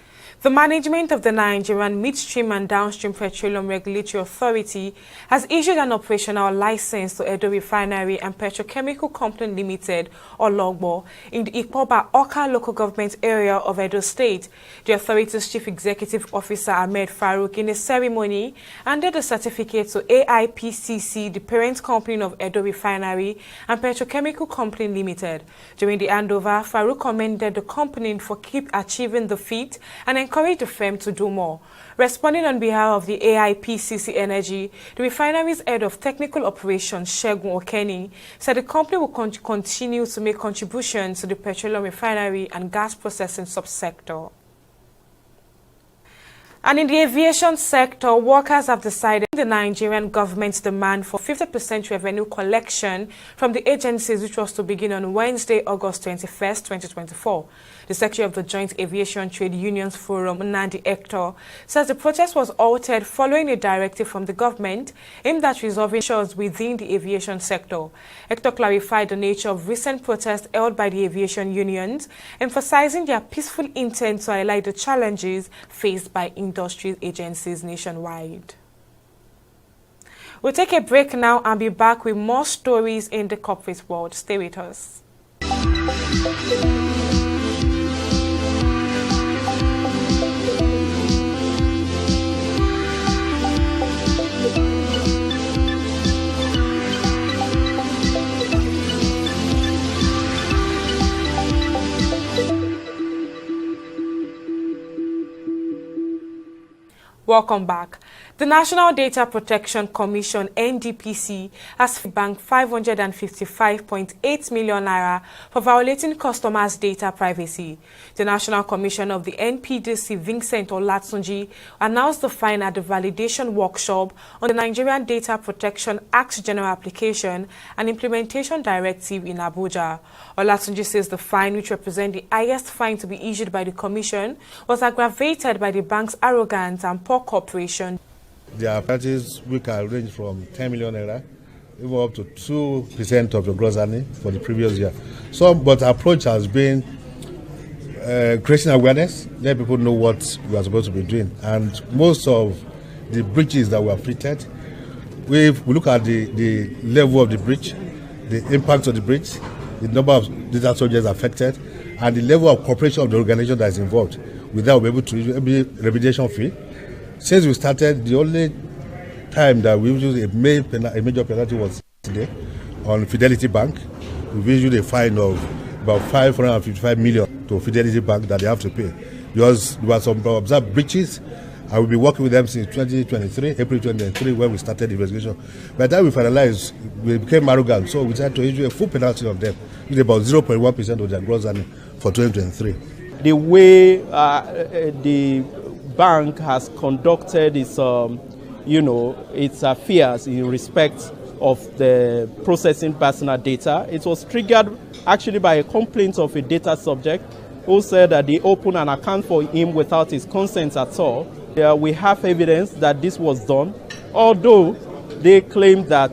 The management of the Nigerian Midstream and Downstream Petroleum Regulatory Authority has issued an operational license to Edo Refinery and Petrochemical Company Limited, or LOGBO, in the Ikpoba Oka local government area of Edo State. The authority's Chief Executive Officer Ahmed Farouk, in a ceremony, handed the certificate to AIPCC, the parent company of Edo Refinery and Petrochemical Company Limited. During the handover, Farouk commended the company for keep achieving the feat and encourage the firm to do more. Responding on behalf of the AIPCC Energy, the refinery's head of technical operations, Shegun Okeni, said the company will continue to make contributions to the petroleum refinery and gas processing subsector. And in the aviation sector, workers have decided the Nigerian government's demand for 50% revenue collection from the agencies, which was to begin on Wednesday, August 21st, 2024. The Secretary of the Joint Aviation Trade Unions Forum, Nandi Hector, says the protest was altered following a directive from the government aimed at resolving issues within the aviation sector. Hector clarified the nature of recent protests held by the aviation unions, emphasizing their peaceful intent to highlight the challenges faced by industry agencies nationwide. We'll take a break now and be back with more stories in the corporate world. Stay with us. Welcome back. The National Data Protection Commission, NDPC, has banked 555.8 million naira for violating customers' data privacy. The National Commission of the NPDC, Vincent Olatunji, announced the fine at the validation workshop on the Nigerian Data Protection Act General Application and Implementation Directive in Abuja. Olatunji says the fine, which represents the highest fine to be issued by the Commission, was aggravated by the bank's arrogance and poor cooperation. There are penalties which can range from 10 million naira, even up to 2% of your gross earning for the previous year. But approach has been creating awareness, let people know what we are supposed to be doing. And most of the breaches that we have treated, we look at the level of the breach, the impact of the breach, the number of data soldiers affected, and the level of cooperation of the organization that is involved. With that, we'll be able to issue a remediation fee. Since we started, the only time that we issued a major penalty was today on Fidelity Bank. We issued a fine of about 555 million to Fidelity Bank that they have to pay because there were some observed breaches. I will be working with them since 2023, April 2023, when we started the investigation. By the time we finalized, we became arrogant, so we decided to issue a full penalty of them, with about 0.1% of their gross earning for 2023. The way the bank has conducted its, its affairs in respect of the processing personal data. It was triggered actually by a complaint of a data subject who said that they opened an account for him without his consent at all. We have evidence that this was done, although they claim that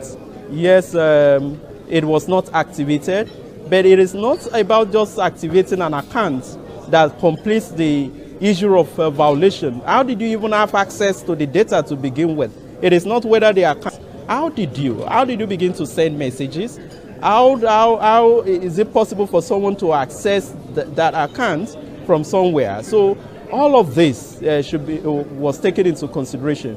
yes, it was not activated, but it is not about just activating an account that completes the issue of violation. How did you even have access to the data to begin with? It is not whether the account. How did you begin to send messages? How is it possible for someone to access that account from somewhere? So all of this was taken into consideration.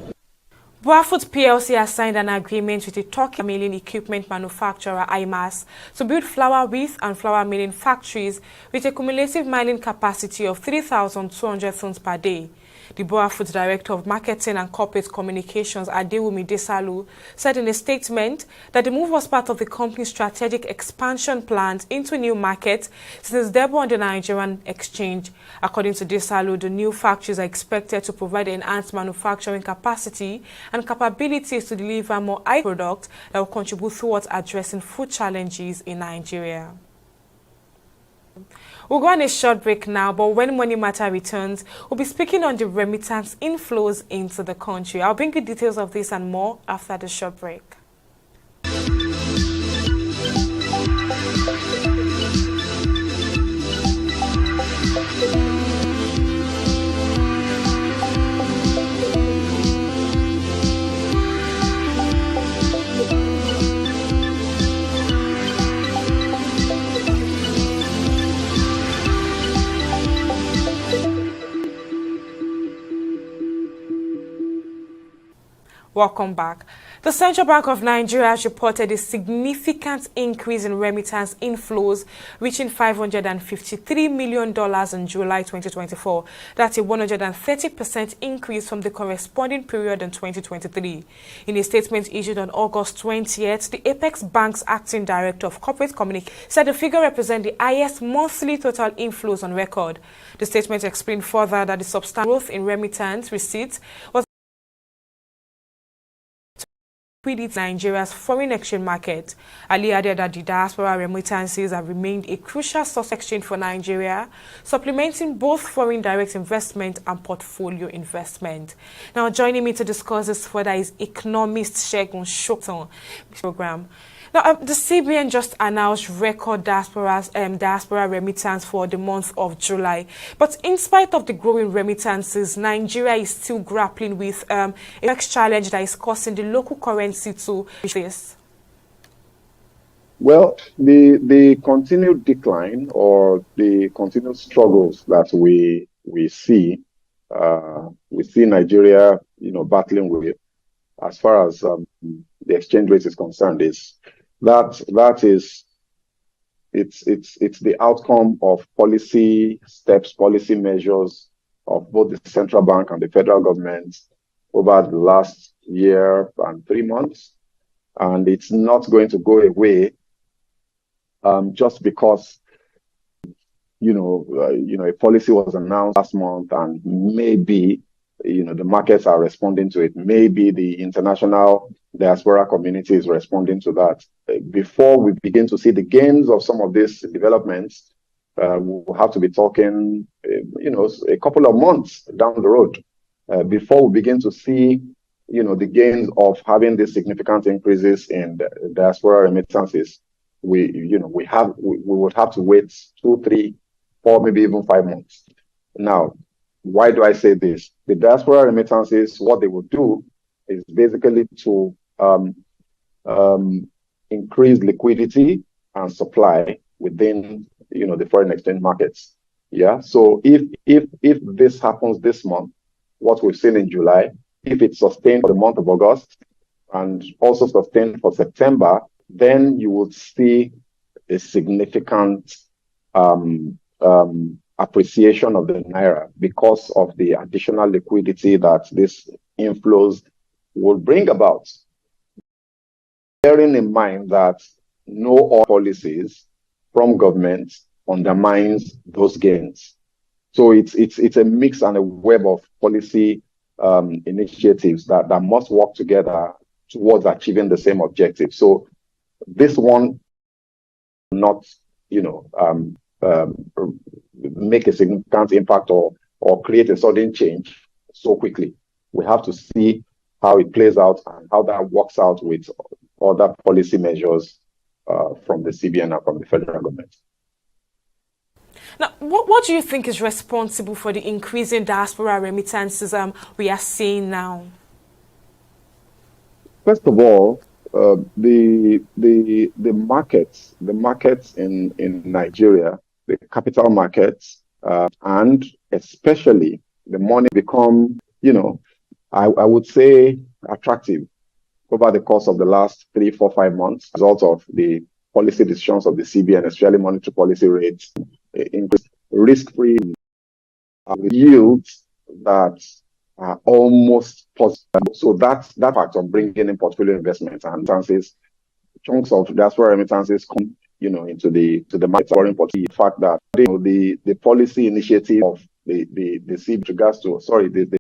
Boafoot PLC has signed an agreement with the Turkey milling equipment manufacturer IMAS to build flour wheat and flour milling factories with a cumulative milling capacity of 3,200 tons per day. The Boafoot Director of Marketing and Corporate Communications, Adewumi Desalu, said in a statement that the move was part of the company's strategic expansion plans into new markets since debut on the Nigerian exchange. According to Desalu, the new factories are expected to provide enhanced manufacturing capacity and capabilities to deliver more high products that will contribute towards addressing food challenges in Nigeria. We'll go on a short break now, but when Money Matter returns, we'll be speaking on the remittance inflows into the country. I'll bring you details of this and more after the short break. Welcome back. The Central Bank of Nigeria has reported a significant increase in remittance inflows, reaching $553 million in July 2024. That's a 130% increase from the corresponding period in 2023. In a statement issued on August 20th, the Apex Bank's acting director of corporate communication said the figure represents the highest monthly total inflows on record. The statement explained further that the substantial growth in remittance receipts was Nigeria's foreign exchange market. Ali added that the diaspora remittances have remained a crucial source exchange for Nigeria, supplementing both foreign direct investment and portfolio investment. Now, joining me to discuss this further is economist Segun Shokton program. Now, the CBN just announced record diaspora remittance for the month of July. But in spite of the growing remittances, Nigeria is still grappling with a next challenge that is causing the local currency to face. Well, the continued decline or the continued struggles that we see Nigeria, battling with, as far as the exchange rate is concerned, is it's the outcome of policy steps, policy measures of both the central bank and the federal government over the last year and 3 months, and it's not going to go away just because a policy was announced last month and maybe the markets are responding to it. Maybe the international diaspora community is responding to that. Before we begin to see the gains of some of these developments, we'll have to be talking, a couple of months down the road before we begin to see, the gains of having these significant increases in diaspora remittances. We would have to wait 2, 3, 4, maybe even 5 months. Now, why do I say this? The diaspora remittances, what they will do is basically to increase liquidity and supply within, the foreign exchange markets. Yeah. So if this happens this month, what we've seen in July, if it's sustained for the month of August and also sustained for September, then you would see a significant appreciation of the naira because of the additional liquidity that this inflows will bring about. Bearing in mind that no all policies from government undermines those gains. So it's a mix and a web of policy initiatives that must work together towards achieving the same objective. So this one not, make a significant impact or create a sudden change so quickly. We have to see how it plays out and how that works out with other policy measures from the CBN and from the federal government. Now, what do you think is responsible for the increasing diaspora remittances we are seeing now? First of all, the markets in Nigeria, the capital markets, and especially the money become, I would say attractive over the course of the last 3, 4, 5 months, as a result of the policy decisions of the CBN, especially monetary policy rates, increase risk-free yields that are almost positive. So that fact of bringing in portfolio investments and remittances, chunks of diaspora remittances come, into the market. Very important. The fact that the policy initiative of the CBN regards to the